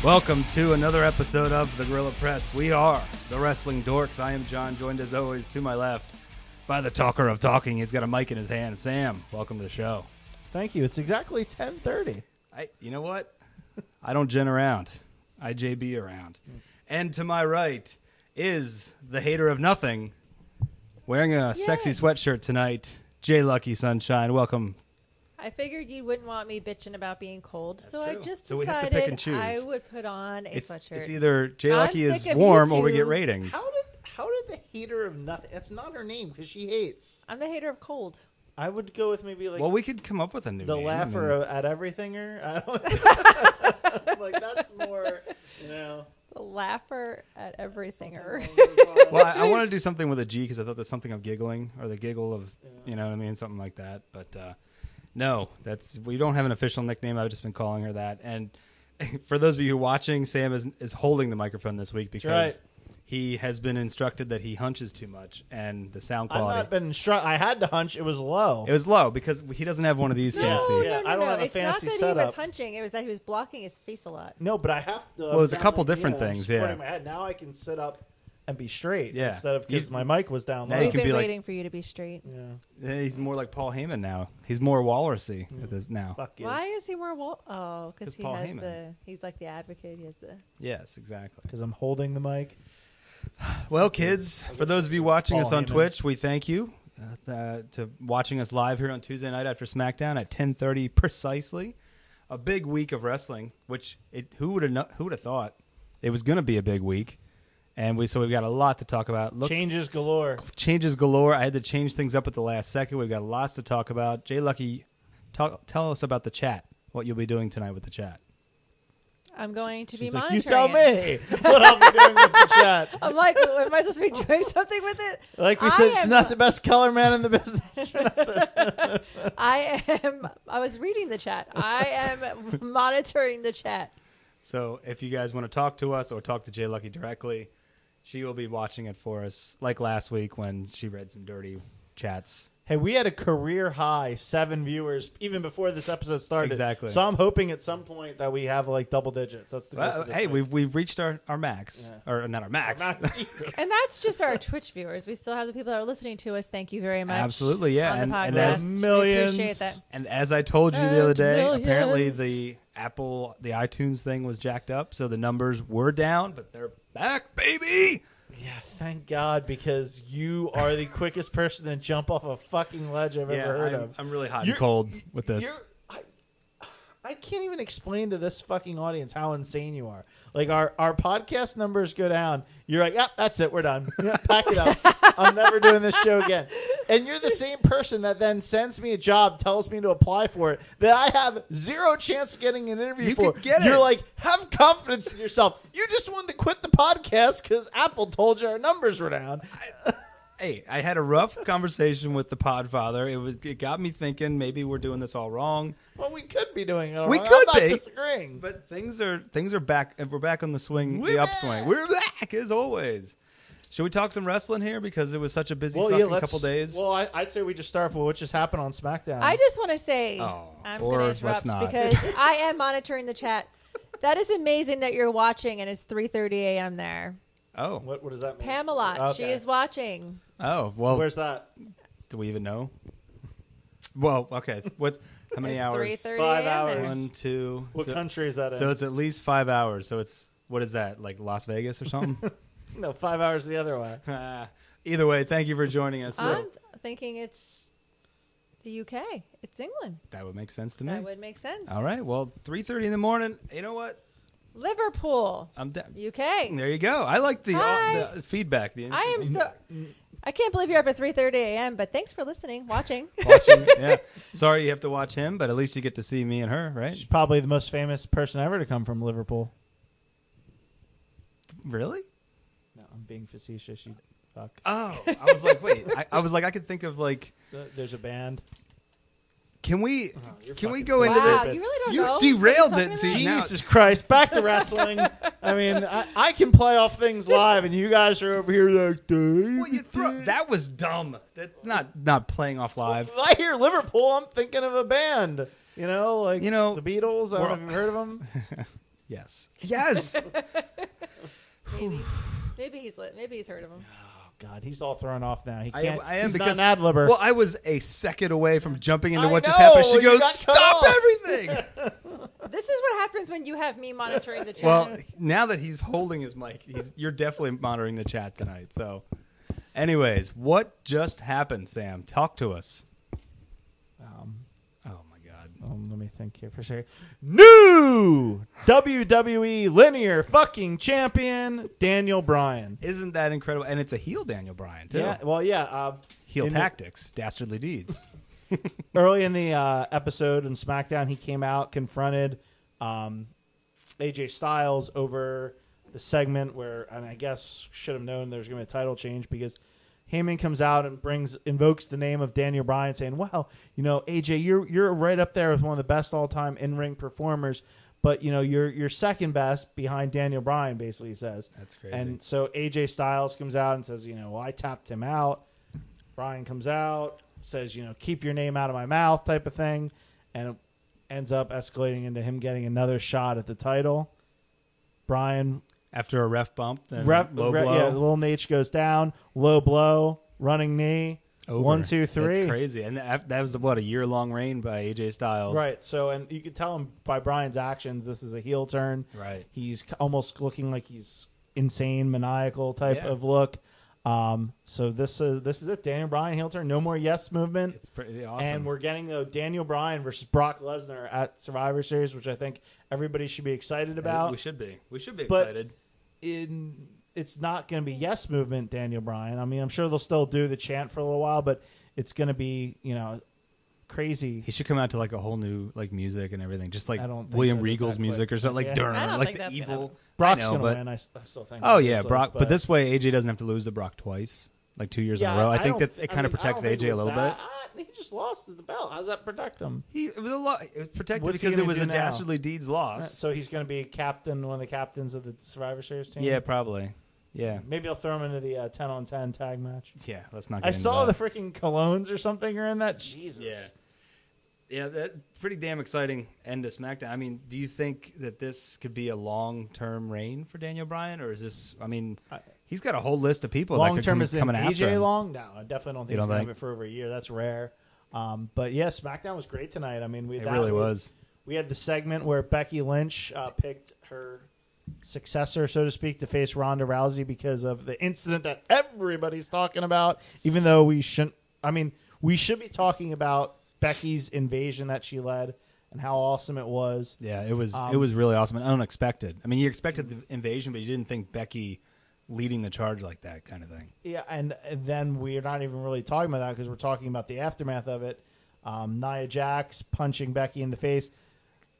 Welcome to another episode of the Guerrilla Press. We are the Wrestling Dorks. I am John, joined as always to my left by the talker of talking. He's got a mic in his hand. Sam, welcome to the show. Thank you. It's exactly 10:30. You know what? I don't gen around. I JB around. And to my right is the hater of nothing, wearing a sexy sweatshirt tonight, J Lucky Sunshine. Welcome. I figured you wouldn't want me bitching about being cold, That's so true. I just So we have to pick and decided choose. I would put on a sweatshirt. It's either J Lucky I'm is sick of warm you or we get two. ratings. How did the hater of nothing? That's not her name because she hates. I'm the hater of cold. I would go with maybe like Well, we could come up with a new the name. laugher at everythinger. I don't like that's more, you know. The laugher at everythinger. Well, I want to do something with a G because I thought there's something of giggling or the giggle of, you know what I mean, something like that. But no, we don't have an official nickname. I've just been calling her that. And for those of you watching, Sam is holding the microphone this week because he has been instructed that he hunches too much and the sound quality. I've not been instructed. I had to hunch. It was low. It was low because he doesn't have one of these fancy. Yeah, I don't have a it's fancy not that setup. he was hunching. It was that he was blocking his face a lot. No, but I have to. Well, there's a couple different things, supporting my head. Now I can sit up and be straight instead of because my mic was down Now low. you We've can been be waiting for you to be straight. Yeah. He's more like Paul Heyman now. He's more walrusy at this now. Fuck yes. Why is he more? Because he Paul has Heyman. He's like the advocate. He has the. Yes, exactly. Because I'm holding the mic. Well, kids, for those of you watching us on Heyman. Twitch, we thank you to watching us live here on Tuesday night after SmackDown at 10:30 precisely. A big week of wrestling, which who would have thought it was going to be a big week, and we've got a lot to talk about. Changes galore. Changes galore. I had to change things up at the last second. We've got lots to talk about. Jay Lucky, tell us about the chat. What you'll be doing tonight with the chat. I'm going to be She's like, monitoring. you tell it. me what I'll be doing with the chat. I'm like, am I supposed to be doing something with it? Like we said, she's not the best color man in the business. I was reading the chat. I am monitoring the chat. So if you guys want to talk to us or talk to Jay Lucky directly, she will be watching it for us, like last week when she read some dirty chats. Hey, we had a career high 7 viewers even before this episode started. Exactly. So I'm hoping at some point that we have like double digits. That's the goal for this hey, week. we've reached our max, or not our max. Jesus. And that's just our Twitch viewers. We still have the people that are listening to us. Thank you very much. Absolutely, yeah. On the And podcast. as millions. We appreciate that. And as I told you the other day, Millions. apparently the iTunes thing was jacked up, so the numbers were down, but they're back, baby. Yeah, thank God, because you are the quickest person to jump off a fucking ledge I've ever heard of. I'm really hot and cold with this. I can't even explain to this fucking audience how insane you are. Like, our podcast numbers go down. You're like, yep, that's it. We're done. Yeah, pack it up. I'm never doing this show again. And you're the same person that then sends me a job, tells me to apply for it, that I have zero chance of getting an interview You for. could get You're it. like, have confidence in yourself. You just wanted to quit the podcast because Apple told you our numbers were down. Hey, I had a rough conversation with the Podfather. It got me thinking maybe we're doing this all wrong. Well, we could be doing it. We I'm could not be. disagreeing. But things are back. We're back on the swing, We're the upswing. We're back as always. Should we talk some wrestling here because it was such a busy couple days? Well, I'd say we just start with what just happened on SmackDown. I just want to say, I'm or going to let's interrupt not. because I am monitoring the chat. That is amazing that you're watching, and it's 3:30 a.m. there. Oh, What does that mean? Pamela, Okay. she is watching. oh, well. Where's that? Do we even know? Well, okay. How many It's hours? 3:30 5 a.m. there. hours. 1, 2. What country is that in? So it's at least 5 hours. So it's what is that? Like Las Vegas or something? No, 5 hours the other way. Either way, thank you for joining us. I'm thinking it's the UK. It's England. That would make sense to me. That would make sense. All right. Well, 3:30 in the morning. You know what? Liverpool, I'm down. UK. There you go. I like the Hi. feedback. I am so. I can't believe you're up at 3:30 a.m. But thanks for listening, watching. watching. Yeah. Sorry you have to watch him, but at least you get to see me and her, right? She's probably the most famous person ever to come from Liverpool. Really? No, I'm being facetious. You fuck. Oh, I was like, wait. I was like, I could think of like. There's a band. Can we you're can we fucking go so into Wow, this? you really don't You know. derailed what it, you're talking see, about? now- Jesus Christ, back to wrestling. I mean, I can play off things live, and you guys are over here like, Well, that was dumb. That's not playing off live. When I hear Liverpool, I'm thinking of a band. You know, like You know, the Beatles. I don't know we're- if you've heard of them. Yes. Yes. Maybe he's lit. Maybe he's heard of him. Oh God, he's all thrown off now. He I can't. am he's because not an ad-libber. Well, I was a second away from jumping into I what just know, happened. She you goes, got cut "Stop off." everything!" This is what happens when you have me monitoring the chat. Well, now that he's holding his mic, you're definitely monitoring the chat tonight. So, anyways, what just happened, Sam? Talk to us. Oh my God. Let me think here for a second. New WWE linear fucking champion Daniel Bryan. Isn't that incredible? And it's a heel Daniel Bryan too. Yeah. Well, yeah. Heel in tactics, dastardly deeds. Early in the episode in SmackDown, he came out, confronted AJ Styles over the segment where, and I guess should have known there was going to be a title change because Heyman comes out and invokes the name of Daniel Bryan, saying, "Well, AJ, you're right up there with one of the best all time in ring performers, but you're second best behind Daniel Bryan." Basically, he says. That's crazy. And so AJ Styles comes out and says, "Well, I tapped him out." Bryan comes out, says, "Keep your name out of my mouth," type of thing, and it ends up escalating into him getting another shot at the title. Bryan. After a ref bump, then low blow. Yeah, Lil Nate goes down, low blow, running knee, Over. 1, 2, 3. That's crazy. And that was, what, a year-long reign by AJ Styles. Right. So, and you could tell him by Bryan's actions, this is a heel turn. Right. He's almost looking like he's insane, maniacal type of look. So this is it. Daniel Bryan heel turn. No more yes movement. It's pretty awesome. And we're getting Daniel Bryan versus Brock Lesnar at Survivor Series, which I think everybody should be excited about. We should be. But excited. It's not going to be yes movement, Daniel Bryan. I mean, I'm sure they'll still do the chant for a little while, but it's going to be, crazy. He should come out to like a whole new like music and everything, just like I don't think William that Regal's music or something, like I don't like think the that's evil. Brock's going to win. I still think. Oh yeah, obviously, Brock. But this way, AJ doesn't have to lose to Brock twice, like 2 years in a row. I think that it kind of protects AJ a little bit. He just lost the belt. How does that protect him? It was protected What's he because it gonna was do a now? dastardly deeds loss. So he's going to be one of the captains of the Survivor Series team? Yeah, probably. Yeah. Maybe I'll throw him into the 10-on-10 tag match. Yeah, let's not get I into saw that. the freaking colognes or something are in that. Jesus. Yeah. Yeah, that's pretty damn exciting end to SmackDown. I mean, do you think that this could be a long-term reign for Daniel Bryan, or is this? I mean, he's got a whole list of people that could Long-term come is in coming after AJ him. long? No, I definitely don't think You he's don't going to think? have it for over a year. That's rare. But yeah, SmackDown was great tonight. I mean, It really was. We had the segment where Becky Lynch picked her successor, so to speak, to face Ronda Rousey because of the incident that everybody's talking about, even though we shouldn't. I mean, we should be talking about Becky's invasion that she led and how awesome it was. Yeah, it was really awesome and unexpected. I mean, you expected the invasion, but you didn't think Becky leading the charge like that kind of thing. Yeah, and then we're not even really talking about that because we're talking about the aftermath of it. Nia Jax punching Becky in the face.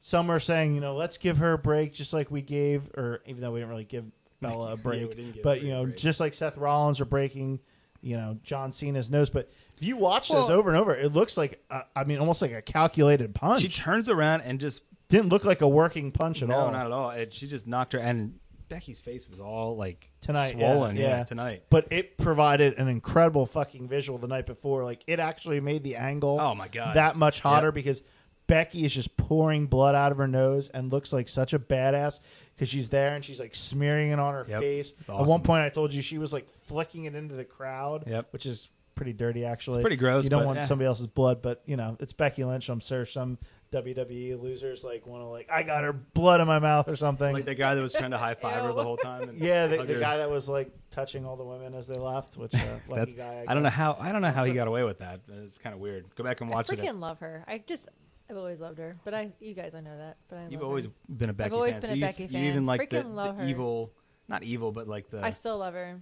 Some are saying, let's give her a break just like we gave, or even though we didn't really give Bella a break, we didn't give but, her a break. just like Seth Rollins are breaking, John Cena's nose. But if you watch this over and over, it looks like, almost like a calculated punch. She turns around and just Didn't look like a working punch at all. No, not at all. She just knocked her, and Becky's face was all like Tonight, swollen. yeah. Tonight. But it provided an incredible fucking visual the night before. Like, it actually made the angle Oh my god, that much hotter Yep. because Becky is just pouring blood out of her nose and looks like such a badass because she's there and she's like smearing it on her Yep. face. It's At awesome. one point, I told you she was like flicking it into the crowd, Yep. which is pretty dirty, actually. It's pretty gross, You don't but, want yeah. somebody else's blood, but it's Becky Lynch. I'm sure some WWE losers want to I got her blood in my mouth or something. Like the guy that was trying to high five her Ew. the whole time. And yeah, hug the her. guy that was like touching all the women as they left, which lucky guy. I don't know how he got away with that. It's kind of weird. Go back and watch I it. freaking love her. I've always loved her, but you guys don't know that. But You've love always her. been a Becky I've always fan. been So a you- Becky You fan. even like the Freaking love her. evil, not evil, but like the. I still love her.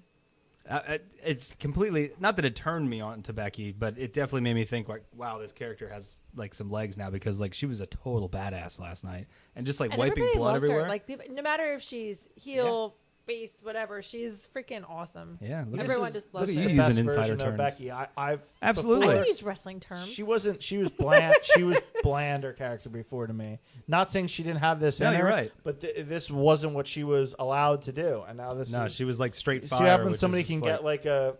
It's completely not that it turned me on to Becky, but it definitely made me think like, wow, this character has like some legs now because like she was a total badass last night and just like And wiping everybody blood loves everywhere. her. Like no matter if she's heel, face, whatever, she's freaking awesome. Yeah, look at Everyone this. just loves Look her. at the you best using insider version of terms. Becky. I've Absolutely. I before- don't use wrestling terms. She was bland. She was bland. Her character before to me. Not saying she didn't have this. No, in you're her, right. But this wasn't what she was allowed to do, and now this. No, is, she was like straight fire. See what happens? which Somebody is can just get like a,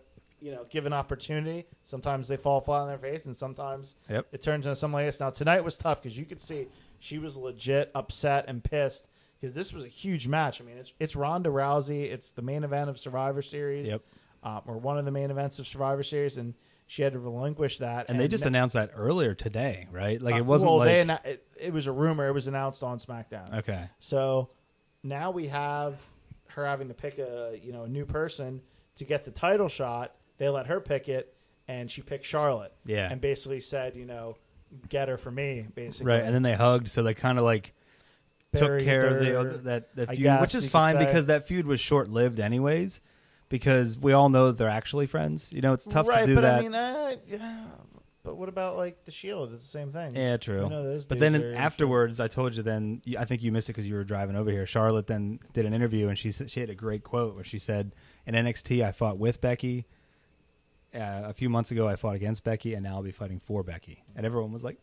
give an opportunity. Sometimes they fall flat on their face, and sometimes Yep. it turns into something like this. Now tonight was tough because you could see she was legit upset and pissed because this was a huge match. I mean, it's Ronda Rousey. It's the main event of Survivor Series. Yep. Or one of the main events of Survivor Series, and she had to relinquish that. And they just announced that earlier today, right? Like it wasn't it was a rumor. It was announced on SmackDown. Okay. So now we have her having to pick a new person to get the title shot. They let her pick it, and she picked Charlotte. Yeah. And basically said, get her for me, basically. Right, and then they hugged, so they kind of like took care of the other, that feud, which is fine because that feud was short-lived anyways. Because we all know that they're actually friends. It's tough to do that. I mean, but what about like the Shield? It's the same thing. Yeah, true. Those but then afterwards, I told you then, I think you missed it because you were driving over here. Charlotte then did an interview, and she had a great quote where she said, in NXT, I fought with Becky. A few months ago, I fought against Becky, and now I'll be fighting for Becky. And everyone was like,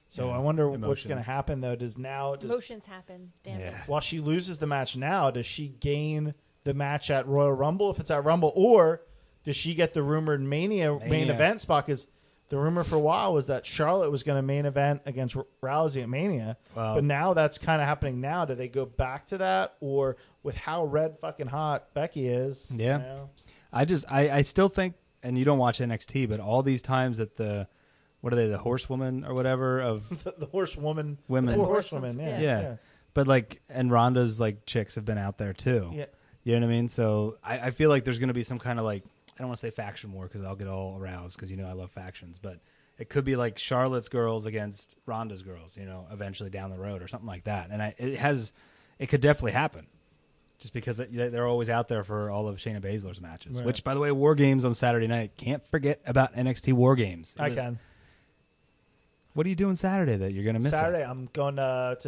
So I wonder what's going to happen, though. Emotions happen. Damn it. While she loses the match now, does she gain the match at Royal Rumble if it's at Rumble, or does she get the rumored Mania main event spot? Because the rumor for a while was that Charlotte was going to main event against Rousey at Mania, but now that's kind of happening now. Do they go back to that, or with how red fucking hot Becky is? Yeah, I still think, and you don't watch NXT, but all these times that the horsewoman or whatever of the horsewoman, women, four horsewomen, yeah. But like, and Ronda's like chicks have been out there too. Yeah. You know what I mean? So I feel like there's going to be some kind of like, I don't want to say faction war because I'll get all aroused because I love factions, but it could be like Charlotte's girls against Ronda's girls, eventually down the road or something like that. And it could definitely happen just because they're always out there for all of Shayna Baszler's matches, which, by the way, War Games on Saturday night. Can't forget about NXT War Games. I can. What are you doing Saturday that you're going to miss? Saturday, I'm going to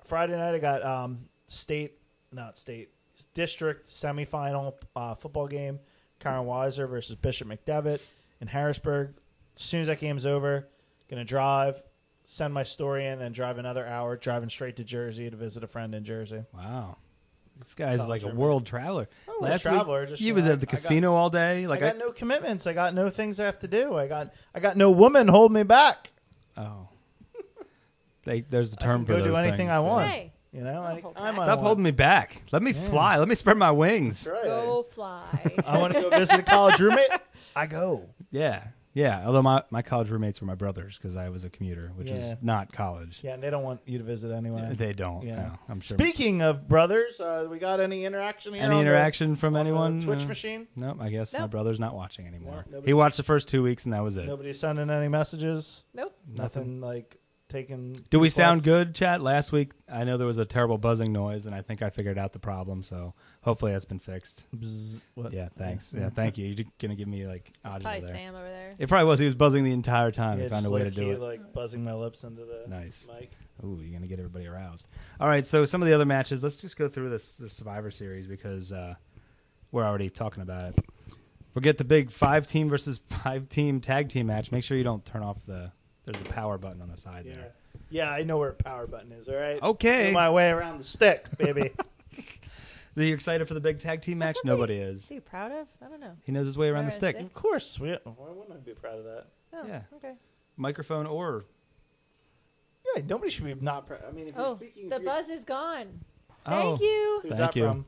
Friday night, I got district semifinal football game. Karen Weiser versus Bishop McDevitt in Harrisburg. As soon as that game's over, going to drive, send my story in, then drive another hour, driving straight to Jersey to visit a friend in Jersey. Wow. This guy's like a world traveler. Last week, he was at the casino all day. Like I got no commitments. I got no things I have to do. I got no woman holding me back. Oh. There's the term for those things. Go do anything I want. Hey. Stop holding me back. Let me fly. Let me spread my wings. Right. Go fly. I want to go visit a college roommate. I go. Yeah. Although my college roommates were my brothers because I was a commuter, which is not college. Yeah, and they don't want you to visit anyway. They don't. Yeah. No, I'm sure. Speaking of brothers, we got any interaction here? Any interaction from anyone? The Twitch machine? No, I guess my brother's not watching anymore. No, he watched the first 2 weeks and that was it. Nobody sending any messages? Nope. Nothing like taking. Do we sound good, chat? Last week, I know there was a terrible buzzing noise, and I think I figured out the problem. So hopefully that's been fixed. Bzz, what? Yeah, thanks. Yeah, thank you. You're gonna give me like audio Probably there. Sam over there. It probably was. He was buzzing the entire time. Yeah, He found a way to do it. Like buzzing my lips into the mic. Ooh, you're gonna get everybody aroused. All right, so some of the other matches. Let's just go through the Survivor Series because we're already talking about it. We'll get the big 5-team versus 5-team tag team match. Make sure you don't turn off there's a power button on the side there. Yeah, I know where a power button is, all right? Okay. Know my way around the stick, baby. Are you excited for the big tag team match? Nobody is. Is he proud of? I don't know. He knows his way around the stick. Of course. Why wouldn't I be proud of that? Oh, yeah. Okay. Microphone or... Yeah, nobody should be not proud. I mean, if you're speaking... The buzz is gone. Oh. Thank you. Who's that from?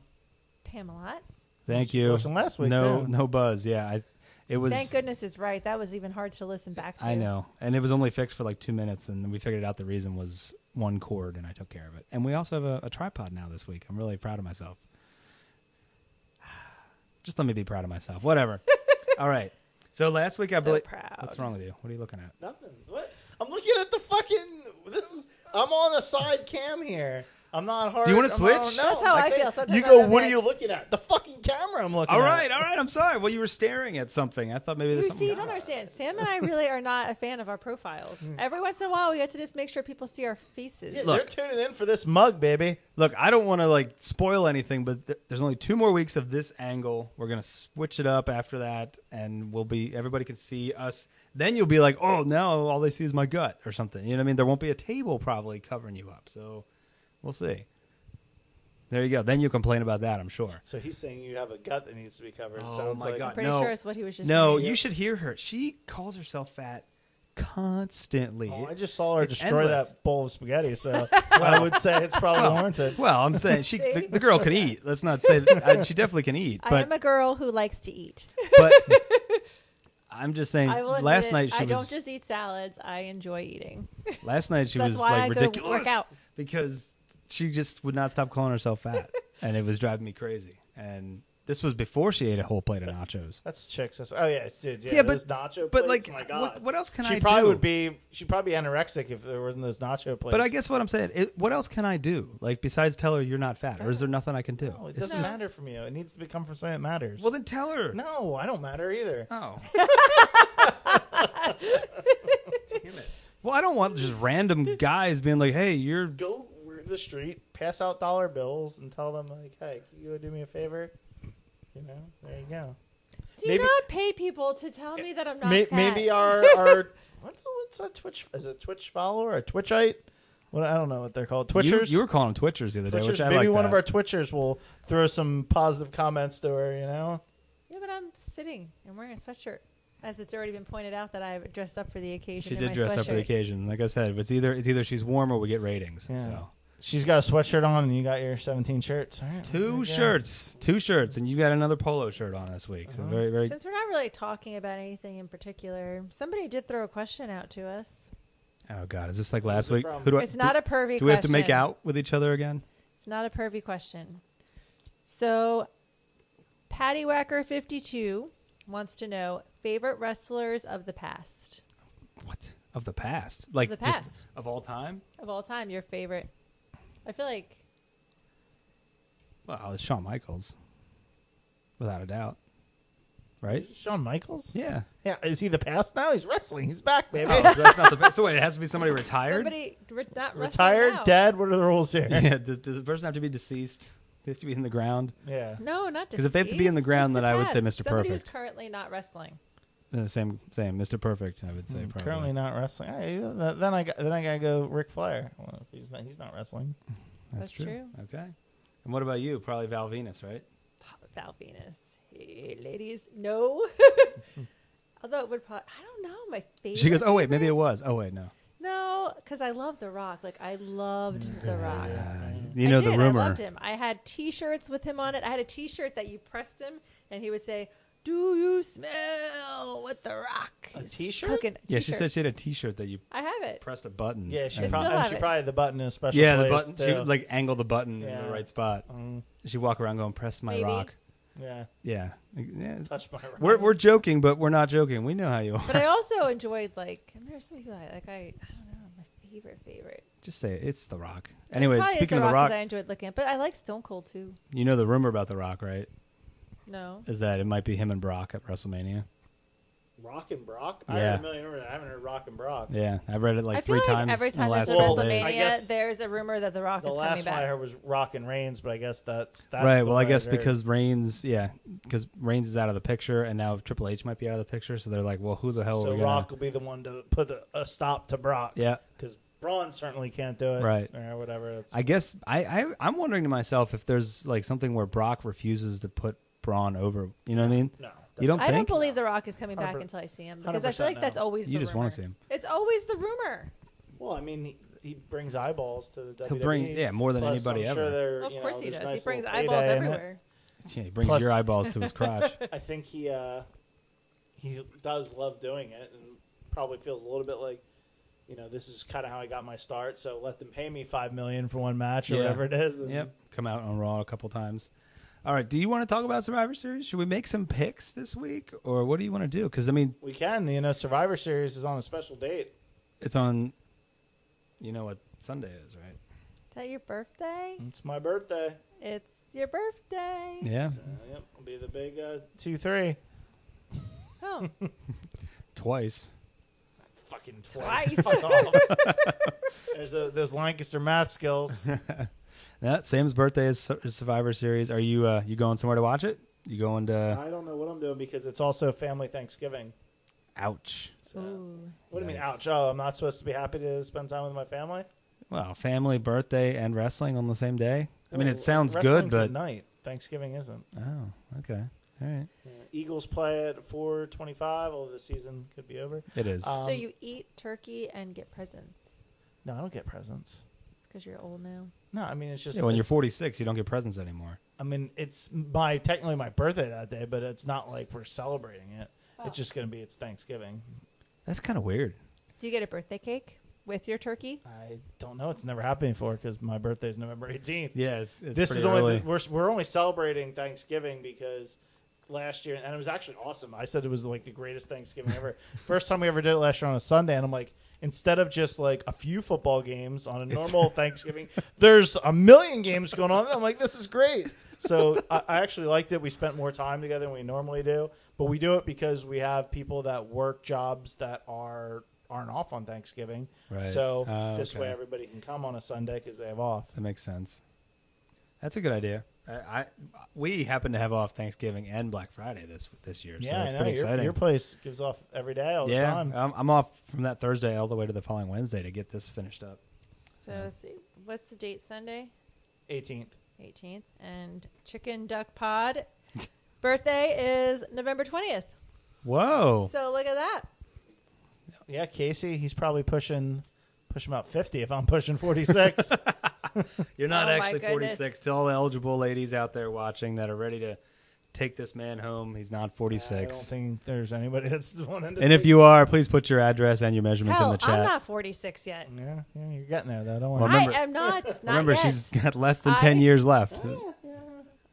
Pamela. Thank you. Last week, no buzz. Yeah, it was. Thank goodness it's right. That was even hard to listen back to. I know, and it was only fixed for like 2 minutes, and we figured out the reason was one cord, and I took care of it. And we also have a tripod now this week. I'm really proud of myself. Just let me be proud of myself. Whatever. All right. So last week I believe. Proud. What's wrong with you? What are you looking at? Nothing. What? I'm looking at the fucking. I'm on a side cam here. I'm not hard. Do you want to switch? That's how I feel. Sometimes You go, I'm what like, are you looking at? The fucking camera I'm looking All at. right. I'm sorry. Well, you were staring at something. I thought maybe there's something. You don't understand. Sam and I really are not a fan of our profiles. Every once in a while, we get to just make sure people see our faces. Yeah, Look. they're tuning in for this mug, baby. Look, I don't want to like spoil anything, but there's only 2 more weeks of this angle. We're gonna switch it up after that, and everybody can see us. Then you'll be like, oh, now all they see is my gut or something. You know what I mean? There won't be a table probably covering you up. So we'll see. There you go. Then you complain about that, I'm sure. So he's saying you have a gut that needs to be covered. Oh, Sounds my like God. I'm pretty No. sure it's what he was just No, saying. you should hear her. She calls herself fat constantly. Oh, I just saw her It's destroy endless. that bowl of spaghetti, so I would say it's probably warranted. Well, I'm saying the girl can eat. Let's not say that, she definitely can eat. I But am a girl who likes to eat. but I'm just saying. I will admit Last it, night she I was. don't just eat salads. I enjoy eating. Last night she That's was why like I go ridiculous work out. because she just would not stop calling herself fat, and it was driving me crazy. And this was before she ate a whole plate of nachos. That's chicks. Oh yeah, dude. Yeah, Yeah, those nacho but plates. like, My God. what else can I She do? probably would be. She'd probably be anorexic if there wasn't those nacho plates. But I guess what I'm saying, what else can I do? Like besides tell her you're not fat, or is there nothing I can do? No, it It's doesn't just- matter from you. It needs to come from something that matters. Well, then tell her. no, I don't matter either. Oh. Damn it. Well, I don't want just random guys being like, "Hey, you're." Go to the street, pass out dollar bills, and tell them like, "Hey, can you go do me a favor?" You know, there you go. Do Maybe- not pay people to tell me that I'm not fat. Maybe our what's a Twitch? Is it Twitch follower? A Twitchite? What I don't know what they're called. Twitchers. You were calling them Twitchers the other day, Twitchers. which I Maybe like one that. of our Twitchers will throw some positive comments to her. You know. Yeah, but I'm sitting and wearing a sweatshirt. As it's already been pointed out that I've dressed up for the occasion. She in did my dress up for the sweatshirt. occasion. Like I said, it's either she's warm or we get ratings. Yeah. So She's got a sweatshirt on, and you got your 17 shirts. All right, there two you go. shirts, and you got another polo shirt on this week. So very, very. Since we're not really talking about anything in particular, somebody did throw a question out to us. Oh God, is this like last it week? from? Who do I, It's not a pervy do we have to question. make out with each other again? It's not a pervy question. So, Pattywhacker52 wants to know favorite wrestlers of the past. What of the past? Like the just past. of all time? Of all time, your favorite. I feel like Well, it's Shawn Michaels, without a doubt. Right? Shawn Michaels. Yeah. Yeah. Is he the past now? He's wrestling. He's back, baby. Oh, so that's not the best. So wait, it has to be somebody retired. somebody not wrestling Retired, now. dead. What are the rules here? Yeah. Does the person have to be deceased? They have to be in the ground. Yeah. No, not 'Cause if they have to be in the deceased, ground, just then I would the say past. Mr. Somebody who's Perfect. currently not wrestling. Same, Mr. Perfect. I would say probably. Currently not wrestling. Hey, then I gotta go Ric Flair. Well, if he's not wrestling. That's That's true. Okay. And what about you? Probably Val Venus, right? Val Venus. Hey, ladies. No. Although it would probably, I don't know, my favorite. She goes, "Oh wait, maybe favorite? it was. Oh wait, no." No, because I love The Rock. Like, I loved The Rock. You know I did. the rumor. I loved him. I had T-shirts with him on it. I had a T-shirt that you pressed him, and he would say, "Do you smell what The Rock A is T-shirt? cooking?" Yeah, she said she had a T-shirt that you I have it. pressed a button. Yeah, she and- still probably have it. had the button in a special yeah, the place, button. She too. would like angle the button in Yeah. the right spot. She'd walk around going, "Press my Maybe. rock." Yeah. Yeah. Yeah. Touch my rock. We're joking, but we're not joking. We know how you are. But I also enjoyed, like, and there's some people I don't know, my favorite. Just say it. It's The Rock. Anyway, Probably is speaking of The 'cause Rock, I enjoyed looking at, but I like Stone Cold too. you know the rumor about The Rock, right? No. Is that it might be him and Brock at WrestleMania. Rock and Brock? I Yeah. heard a million rumors. I haven't heard Rock and Brock. Yeah, I've read it like I feel 3 like times every in the time last there's a couple Well, days. WrestleMania, I guess there's a rumor that The Rock The is coming last one I back. heard was Rock and Reigns, but I guess that's Right. the Well, one I guess heard. because Reigns is out of the picture, and now Triple H might be out of the picture, so they're like, well, who the hell so are we gonna? Rock will be the one to put a stop to Brock. Yeah. Because Braun certainly can't do it. Right. Or whatever. That's, I guess I'm wondering to myself if there's like something where Brock refuses to put Braun over. You know what I mean? no. You don't I don't think? believe The Rock is coming back 100% until I see him because I feel 100% like that's no. always You the just rumor. want to see him. It's always the rumor. Well, I mean, he brings eyeballs to the WWE. He'll bring more than Plus, anybody I'm sure ever. there, Of you course know, he there's does. He nice brings little eyeballs payday in it. everywhere. Yeah, he brings Plus- your eyeballs to his crotch. I think he does love doing it, and probably feels a little bit like, this is kind of how I got my start. So let them pay me $5 million for one match or Yeah. whatever it is. And Yep, come out on Raw a couple times. All right, do you want to talk about Survivor Series? Should we make some picks this week, or what do you want to do? Because I mean, we can. Survivor Series is on a special date. it's on. You know what Sunday is, right? Is that your birthday? It's my birthday. It's your birthday. Yeah, So, yep, it'll be the big 2-3. Oh, twice. Fucking Twice. Fuck off. There's Lancaster math skills. Yeah, Sam's birthday is Survivor Series. Are you you going somewhere to watch it? You going to? I don't know what I'm doing because it's also family Thanksgiving. Ouch. So, Ooh. what do you mean, Yikes. ouch? Oh, I'm not supposed to be happy to spend time with my family? Well, family, birthday, and wrestling on the same day. I mean, it Well, sounds good, wrestling's but at night. Thanksgiving isn't. oh, okay. All right. Eagles play at 4:25. Although the season could be over. It is. So you eat turkey and get presents No, I don't get presents. because you're old now. No, I mean it's just When you're 46, you don't get presents anymore. I mean it's technically my birthday that day, but it's not like we're celebrating it. It's just gonna be it's Thanksgiving. That's kind of weird. Do you get a birthday cake with your turkey? I don't know. It's never happened before because my birthday is November 18th. Yeah, it's This pretty is only early. we're only celebrating Thanksgiving because last year, and it was actually awesome. I said it was like the greatest Thanksgiving ever. First time we ever did it last year on a Sunday, and I'm like, instead of just like a few football games on a normal Thanksgiving, there's a million games going on. I'm like, this is great. So I actually liked it. We spent more time together than we normally do, but we do it because we have people that work jobs that aren't off on Thanksgiving. Right. So this okay. way everybody can come on a Sunday because they have off. That makes sense. That's a good idea. We happen to have off Thanksgiving and Black Friday this year, so Yeah, it's I know. pretty exciting. Your place gives off every day all the time. I'm off from that Thursday all the way to the following Wednesday to get this finished up. So let's see. What's the date Sunday? 18th. 18th. And Chicken Duck Pod birthday is November 20th. Whoa! So look at that. Yeah, Casey, he's probably pushing about 50 if I'm pushing 46. You're not Oh, my actually goodness. 46. To all the eligible ladies out there watching that are ready to take this man home, he's not I don't 46. think there's anybody that's wanting to And if take- you are, please put your address and your measurements Hell, in the chat. I'm not 46 yet. Yeah, you're getting there, though. Don't worry. Well, remember- I am not. Not Remember, yet. she's got less than 10 years left.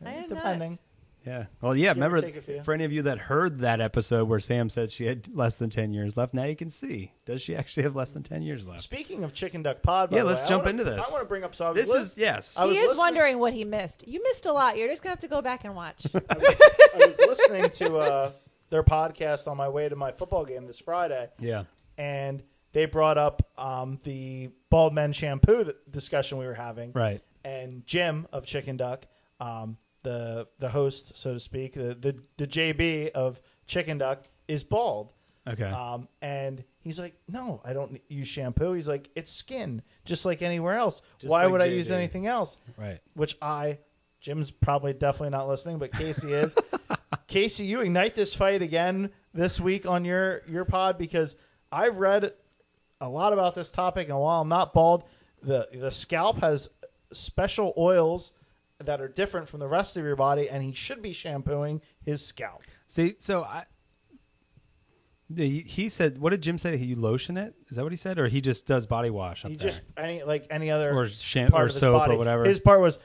I am Depending. not. Yeah. Well, yeah. Give or Remember, take a few. for any of you that heard that episode where Sam said she had less than 10 years left, now you can see. Does she actually have less than 10 years left? Speaking of Chicken Duck Pod, by Yeah, the let's way, jump I wanna- into this. I want to bring up something. This is, yes. I was He is listening- wondering what he missed. You missed a lot. You're just going to have to go back and watch. I was listening to their podcast on my way to my football game this Friday, Yeah. and they brought up the bald men shampoo discussion we were having. Right. And Jim of Chicken Duck, the host, so to speak, the JB of Chicken Duck is bald. Okay. And he's like, no, I don't use shampoo. He's like, it's skin, just like anywhere else. Just Why like would I JB. use anything else? Right. Which Jim's probably definitely not listening, but Casey is. Casey, you ignite this fight again this week on your pod because I've read a lot about this topic, and while I'm not bald, the scalp has special oils that are different from the rest of your body, and he should be shampooing his scalp. See, so he said, what did Jim say? You lotion it? Is that what he said? Or he just does body wash up He there? just any other Or part or of his soap body. or whatever. His part was,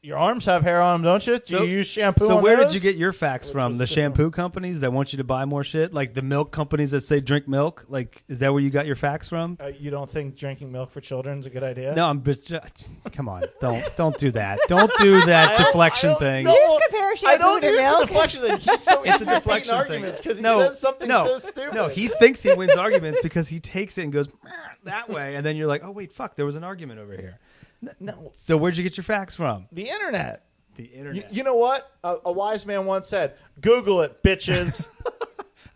your arms have hair on them, don't you? Do So- you use shampoo So on where those? did you get your facts Which from? was The different. shampoo companies that want you to buy more shit? Like the milk companies that say drink milk? Like, is that where you got your facts from? You don't think drinking milk for children is a good idea? No, come on. Don't do that. Don't do that deflection thing. no. You just compare I shampoo don't to use the milk. deflection thing. He's so It's easy a to deflection thing. arguments because he No, says something so stupid. No, he thinks he wins arguments because he takes it and goes that way, and then you're like, oh wait, fuck, there was an argument over here. No, So where'd you get your facts from? the internet. The internet. You know what? A wise man once said, "Google it, bitches."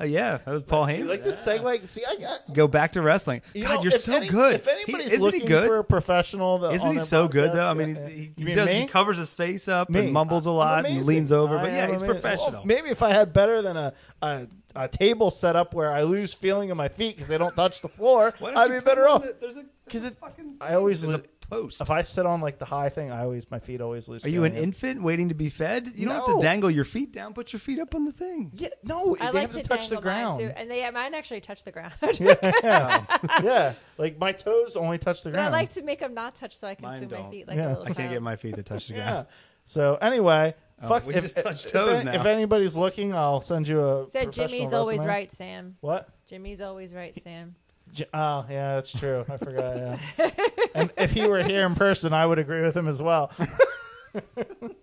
Oh yeah, that was Paul See, Heyman. like this segue. See, I got. Go back to wrestling. You God, know, you're if so good. If anybody's Isn't looking he good? for a professional, Isn't on he their so good podcast, though? I mean, yeah. he You mean does. me? He covers his face up Me. and mumbles a I'm lot and amazing. leans over. I But yeah, am he's amazing. professional. Well, maybe if I had better than a table set up where I lose feeling in my feet because they don't touch the floor, Why don't I'd you be put better him on off. There's a 'Cause it- fucking. I always there's a lo- post. If I sit on like the high thing, my feet always lose. Are you an feeling. infant waiting to be fed? You don't have No. to dangle your feet down. Put your feet up on the thing. Yeah, no, I they like have to to touch the dangle mine ground. too, and mine actually touch the ground. Yeah, like my toes only touch the But I ground. like to make them not touch so I can Mine swing my don't. feet like Yeah. a little I can't child. get my feet to touch the Yeah. ground. So anyway, Oh, fuck. we if, just touched if, toes if, now. if anybody's looking, I'll send you a. Said professional Jimmy's always resume. right, Sam. What? Jimmy's always right, Sam. Oh, yeah, that's true. I forgot. Yeah. And if he were here in person, I would agree with him as well.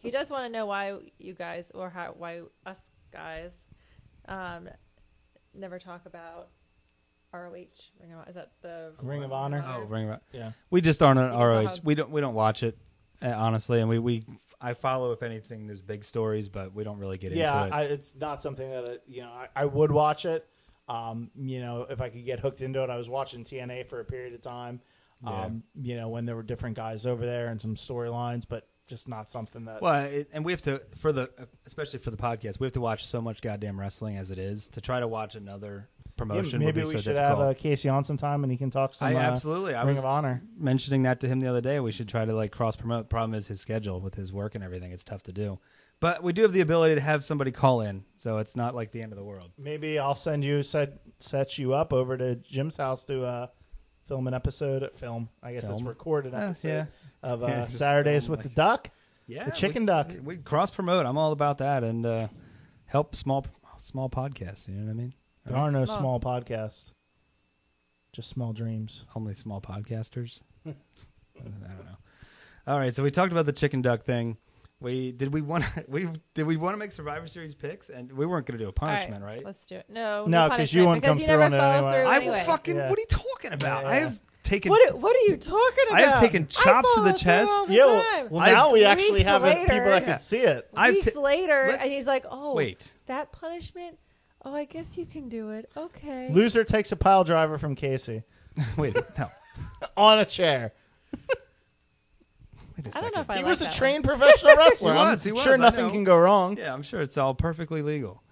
He does want to know why you guys, or why us guys, never talk about ROH. Ring of Honor. Is that the Ring of Honor? Oh, ring about. Yeah. We just aren't an You can tell ROH. how- We don't watch it honestly, and I follow if anything. There's big stories, but we don't really get Yeah, into it. it's not something that I would watch it. If I could get hooked into it, I was watching TNA for a period of time. Yeah. When there were different guys over there and some storylines, but just not something that. Well, and we have to especially for the podcast, we have to watch so much goddamn wrestling as it is to try to watch another promotion. Maybe would be we so should difficult. have Casey on sometime, and he can talk some. Absolutely. I Ring was of Honor. mentioning that to him the other day. We should try to like cross promote. Problem is his schedule with his work and everything. It's tough to do. But we do have the ability to have somebody call in, so it's not like the end of the world. Maybe I'll set you up over to Jim's house to film an episode. I guess it's record an episode of Saturdays with the Duck. Yeah, the Chicken Duck. We cross promote. I'm all about that, and help small podcasts. You know what I mean? There are no small podcasts, just small dreams. Only small podcasters. I don't know. All right, so we talked about the Chicken Duck thing. Did we want to make Survivor Series picks, and we weren't going to do a punishment, right? Let's do it. No, because you wouldn't come you through never on it follow anyway. through I anyway. will fucking. Yeah. What are you talking about? Yeah. I have taken. What are you talking about? I have taken chops to the follow through chest. all the Yeah, time. well, now we actually Weeks have later- people that can see it. Weeks later, let's- and he's like, "Oh, Wait. that punishment? Oh, I guess you can do it. Okay." Loser takes a pile driver from Casey Wait, no. on a chair. Wait a I second. don't know if I He like was a that trained professional wrestler. He was, I'm I sure nothing know. can go wrong. Yeah, I'm sure it's all perfectly legal.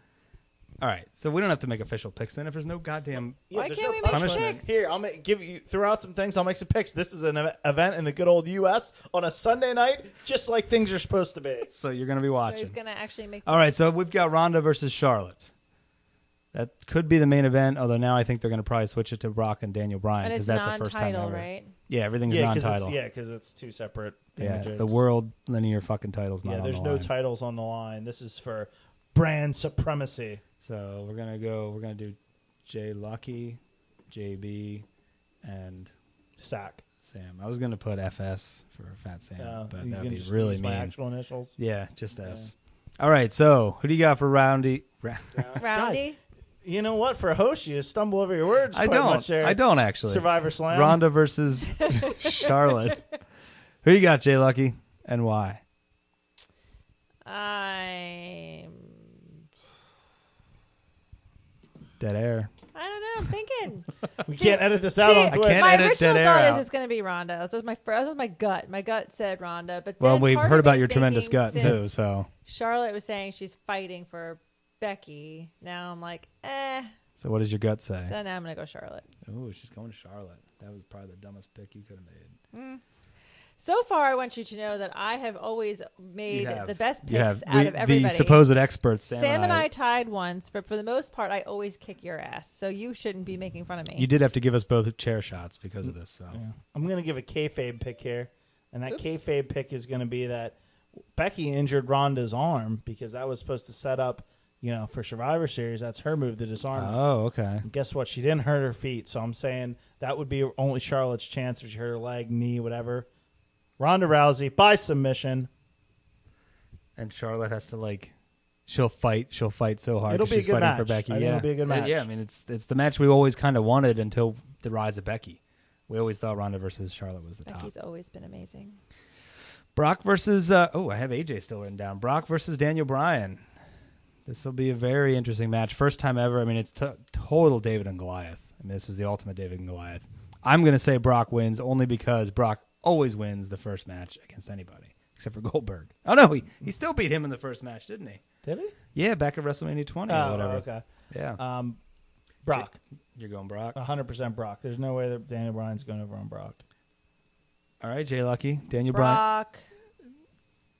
All right, so we don't have to make official picks then if there's no goddamn. Why there's can't no we make punishment. picks? Here, I'll give you throw out some things. I'll make some picks. This is an event in the good old U.S. on a Sunday night, just like things are supposed to be. So you're going to be So watching. he's gonna actually make. All right, so we've got Ronda versus Charlotte. That could be the main event, although now I think they're going to probably switch it to Brock and Daniel Bryan and because it's that's the first time non-title, ever. right? Yeah, everything's Yeah, non-title. because it's two separate. Yeah, thingamajigs. the world linear fucking title's not Yeah, on there's the no line. titles on the line. This is for brand supremacy. So we're gonna do Jay Lucky, JB, and Stack. Sam. I was gonna put FS for Fat Sam, but you that'd can be just really use mean. my actual initials. Yeah, just S. All right, so who do you got for Roundy? Roundy. You know what? For a host, you stumble over your words. I quite much there. don't actually. Survivor Slam. Ronda versus Charlotte. Who you got, Jay Lucky, and why? I'm. Dead air. I don't know. I'm thinking. We can't edit this out on I Twitch. can't My edit original dead air thought out. is it's going to be Ronda. That was my gut. My gut said Ronda, but Well, then we've part heard of about me's your tremendous thinking gut too. since So Charlotte was saying she's fighting for Becky. Now I'm like, what does your gut say? So now I'm going to go Charlotte. Oh, she's going to Charlotte. That was probably the dumbest pick you could have made. So far, I want you to know that I have always made the best You have. picks out of everybody. The supposed experts, Sam and I tied once, but for the most part, I always kick your ass. So you shouldn't be making fun of me. You did have to give us both chair shots because of this. So Yeah. I'm going to give a kayfabe pick here. And that Oops. kayfabe pick is going to be that Becky injured Ronda's arm because that was supposed to set up, for Survivor Series. That's her move, the disarm. Oh, okay. And guess what? She didn't hurt her feet. So I'm saying that would be only Charlotte's chance if she hurt her leg, knee, whatever. Ronda Rousey by submission. And Charlotte has to she'll fight so hard. It'll 'cause be a she's good fighting match. for Becky. I think it'll be a good match. Yeah, I mean it's the match we always kind of wanted until the rise of Becky. We always thought Ronda versus Charlotte was the top. Becky's always been amazing. Brock versus I have AJ still written down. Brock versus Daniel Bryan. This will be a very interesting match. First time ever. I mean, it's total David and Goliath. I mean, this is the ultimate David and Goliath. I'm going to say Brock wins only because Brock always wins the first match against anybody except for Goldberg. Oh no, he still beat him in the first match, didn't he? Did he? Yeah, back at WrestleMania 20 or whatever. Okay. Yeah. Brock. You're going Brock. 100% Brock. There's no way that Daniel Bryan's going over on Brock. All right, Jay Lucky, Daniel Bryan. Brock.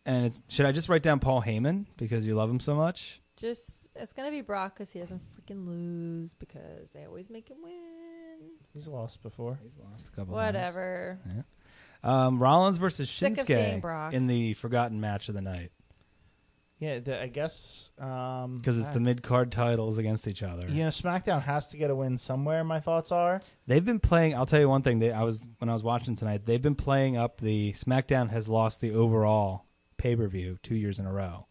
And should I just write down Paul Heyman because you love him so much? It's going to be Brock because he doesn't freaking lose because they always make him win. He's lost before. He's lost a couple Whatever. times. Yeah. Rollins versus Sick of seeing Shinsuke Brock. in the forgotten match of the night Yeah, I guess. because it's the mid-card titles against each other. SmackDown has to get a win somewhere. My thoughts are They've been playing. I'll tell you one thing. When I was watching tonight, they've been playing up the SmackDown has lost the overall pay-per-view 2 years in a row.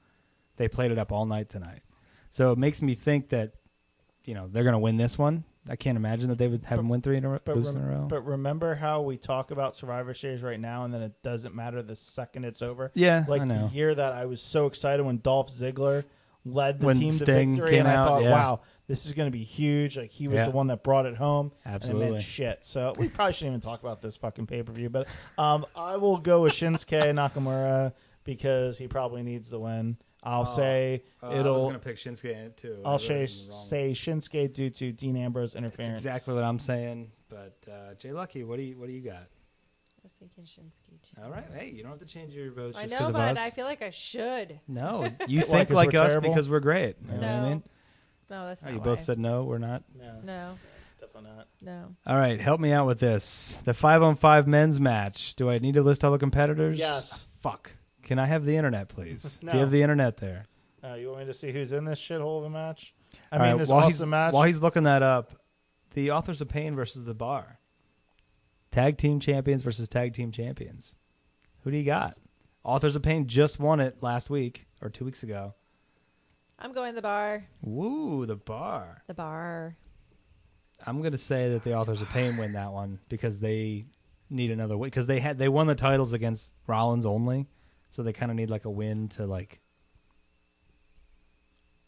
They played it up all night tonight, so it makes me think that they're going to win this one. I can't imagine that they would have them win three in a row, lose in a row. But remember how we talk about Survivor Series right now, and then it doesn't matter the second it's over. Yeah, like I know. the year that I was so excited when Dolph Ziggler led the When team Sting to victory, came and I out, thought, yeah. wow, this is going to be huge. Like he was the one that brought it home. Absolutely. and it meant shit. So we probably shouldn't even talk about this fucking pay per view. But I will go with Shinsuke Nakamura because he probably needs the win. I'll say I was it'll. going to pick Shinsuke in it too. I'll say Shinsuke due to Dean Ambrose interference. That's exactly what I'm saying. But Jay Lucky, what do you got? I was thinking Shinsuke too. All right, hey, you don't have to change your votes I just know, because of but us. I feel like I should. No, you Why, think 'cause like we're us terrible? because we're great. You know what I No. mean? No, that's Oh, not you why. both said no. We're not. No, definitely not. no. All right, help me out with this. The 5-on-5 men's match. Do I need to list all the competitors? Yes. Fuck. Can I have the internet, please? No. Do you have the internet there? You want me to see who's in this shithole of a match? I All mean, right, this while awesome match. While he's looking that up, the Authors of Pain versus The Bar. Tag team champions versus tag team champions. Who do you got? Authors of Pain just won it last week or 2 weeks ago. I'm going the bar. Woo, The Bar. The bar. I'm going to say that the Authors of Pain win that one because they need another win. Because they won the titles against Rollins only, so they kind of need like a win to like.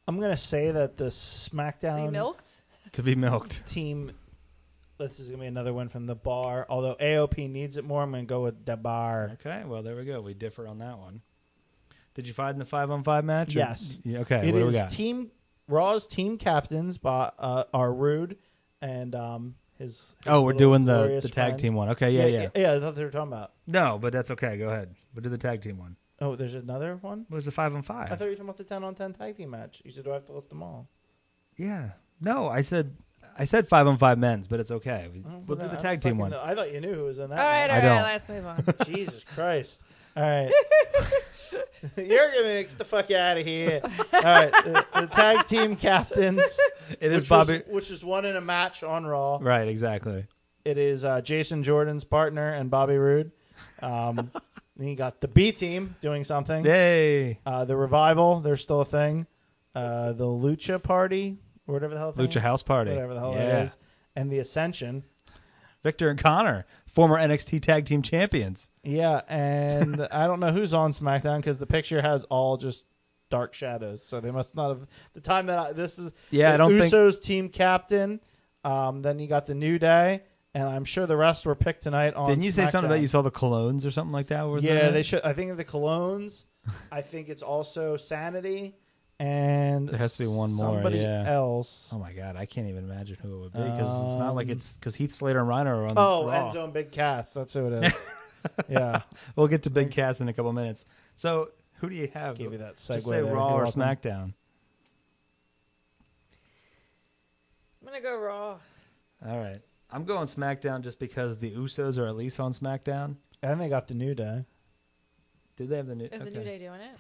I'm gonna say that the Is he SmackDown milked? To be milked. team. This is gonna be another win from the Bar. Although AOP needs it more, I'm gonna go with the Bar. Okay, well there we go. We differ on that one. Did you find the 5-on-5 match? or- Yes. Yeah, okay. It What do we is got? team Raw's team captains are Rude and his Oh, we're little doing the glorious tag friend. team one. Okay, yeah. Yeah. I thought they were talking about. No, but that's okay. Go ahead. We'll do the tag team one. Oh, there's another one. What was the I 5-on-5? thought you were talking about the 10-on-10 tag team match. You said, do I have to list them all? Yeah. No, I said 5-on-5 men's, but it's okay. Oh, We'll do then the I tag team fucking one. I thought you knew who was in that. All right, match. I don't. let's move on. Jesus Christ. All right. You're going to get the fuck out of here. All right. The tag team captains. It is Bobby. Which is one in a match on Raw. Right, exactly. It is Jason Jordan's partner and Bobby Roode. Then you got the B team doing something. Yay. The Revival, they're still a thing. The Lucha Party, or whatever the hell. Lucha House Party. Whatever the hell Yeah. that is. And the Ascension. Victor and Connor, former NXT tag team champions. Yeah, and I don't know who's on SmackDown because the picture has all just dark shadows. So they must not have the time that this is. Yeah, I don't think. Usos team captain. Then you got the New Day, and I'm sure the rest were picked tonight on. Didn't you say something SmackDown. about you saw the colognes or something like that? Yeah, they should. I think the Colognes. I think it's also Sanity, and There has to be one more, Somebody yeah. else. Oh my god, I can't even imagine who it would be because it's not like it's because Heath Slater and Rhino are on. Oh, Raw. End Zone Big Cass. That's who it is. Yeah, We'll get to Big Cass in a couple minutes. So, who do you have? give you that segue. Just say there. Raw You're or welcome. SmackDown. I'm gonna go Raw. All right, I'm going SmackDown just because the Usos are at least on SmackDown. And they got the New Day. Did they have the new? Is the New Day doing it?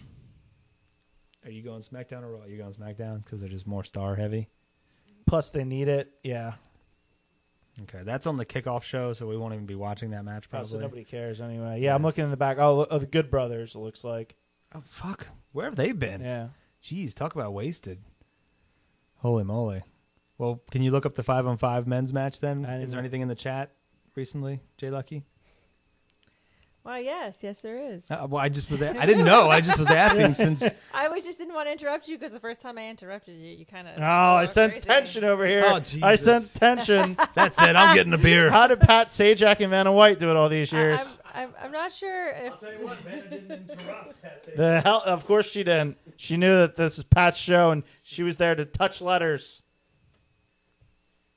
Are you going SmackDown or Raw? You're going SmackDown because they're just more star heavy. Plus, they need it. Yeah. Okay, that's on the kickoff show, so we won't even be watching that match Oh, probably. so nobody cares anyway. Yeah, I'm looking in the back. Oh, the Good Brothers. It looks like. Oh fuck, where have they been? Yeah. Jeez, talk about wasted. Holy moly. Well, can you look up the 5-on-5 men's match then? I Is didn't- there anything in the chat recently, Jay Lucky? Why, yes, there is. Well, I just was. I didn't know. I just was asking since. I didn't want to interrupt you because the first time I interrupted you, you kind of. Oh, I sense tension over here. Oh, I Jesus. sense tension. That's it. I'm getting a beer. How did Pat Sajak and Vanna White do it all these years? I'm not sure if. tell you what, Vanna didn't interrupt. The hell, of course she didn't. She knew that this is Pat's show, and she was there to touch letters.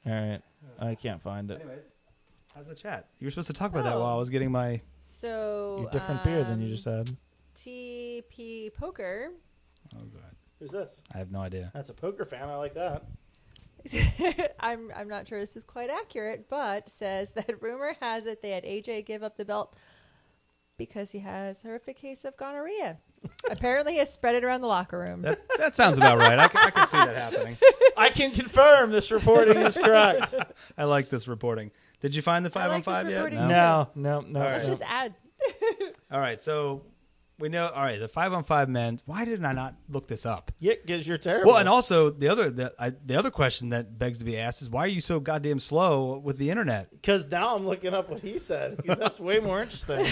All right, I can't find it. Anyways, how's the chat? You were supposed to talk about that Oh. while I was getting my. So. You're different beer than you just said. TP Poker. Oh god, Who's this? I have no idea. That's a poker fan. I like that. I'm not sure this is quite accurate, but says that rumor has it they had AJ give up the belt because he has a horrific case of gonorrhea. Apparently, he has spread it around the locker room. That sounds about right. I can see that happening. I can confirm this reporting is correct. I like this reporting. Did you find the I like 5-on-5 this yet? reporting No. All right. Let's just add. All right, so we know. All right, the 5-on-5 men. Why did I not look this up? Yeah, because you're terrible. Well, and also the other question that begs to be asked is why are you so goddamn slow with the internet? Because now I'm looking up what he said. Because that's way more interesting.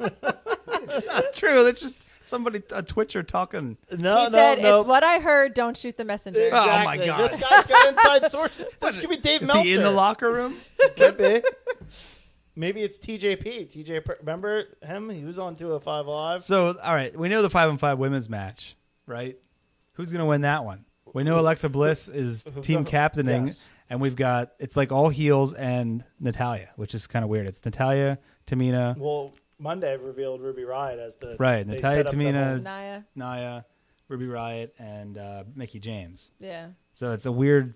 It's not true. That's just somebody a Twitcher talking. No, He said, no. "It's what I heard. Don't shoot the messenger." Exactly. Oh, my God. This guy's got inside sources. This could be Dave Is Meltzer. he in the locker room? Could be. Maybe it's TJP. Remember him? He was on 205 Live. So, all right, we know the 5-on-5 women's match, right? Who's going to win that one? We know Alexa Bliss is team captaining, Yes. and we've got, it's like all heels and Natalya, which is kind of weird. It's Natalya, Tamina. Well, Monday revealed Ruby Riott as the Right, they Natalya, set up the Tamina, Naya. Nia, Ruby Riott, and Mickie James. Yeah. So it's a weird,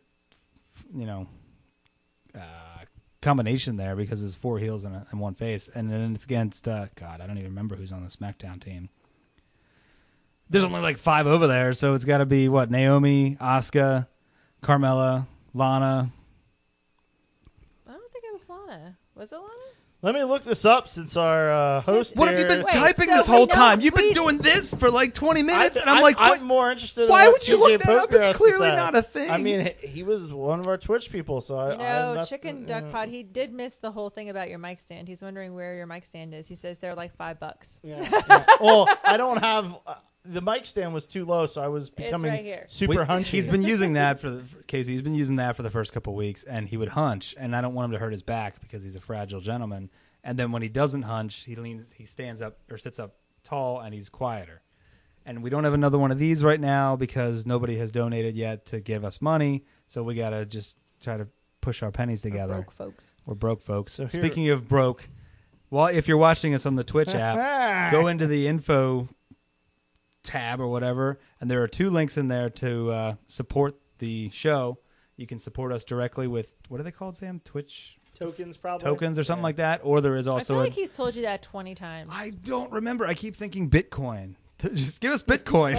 combination there because there's 4 heels and one face. And then it's against, God, I don't even remember who's on the SmackDown team. There's only like 5 over there, so it's got to be, Naomi, Asuka, Carmella, Lana. I don't think it was Lana. Was it Lana? Let me look this up since our host What have you here- been Wait, typing so this we whole know- time? You've been we- doing this for like 20 minutes, and I'm like, what? I'm more interested. Why in what would you TJ look that up? Poker It's has to clearly say. not a thing. I mean, he was one of our Twitch people, so I Chicken Duck Pod. He did miss the whole thing about your mic stand. He's wondering where your mic stand is. He says they're like $5. Yeah. Well, I don't have the mic stand was too low, so I was becoming right here. super hunchy. He's been using that for Casey. He's been using that for the first couple of weeks, and he would hunch, and I don't want him to hurt his back because he's a fragile gentleman. And then when he doesn't hunch, he stands up or sits up tall, and he's quieter. And we don't have another one of these right now because nobody has donated yet to give us money, so we got to just try to push our pennies together. Broke folks. We're broke, folks. So here- Speaking of broke, well, if you're watching us on the Twitch app, go into the info tab or whatever, and there are 2 links in there to support the show. You can support us directly with, what are they called, Sam? Twitch tokens, probably tokens or something like that, or there is I also feel like he's told you that 20 times. I don't remember. I keep thinking Bitcoin. Just give us Bitcoin.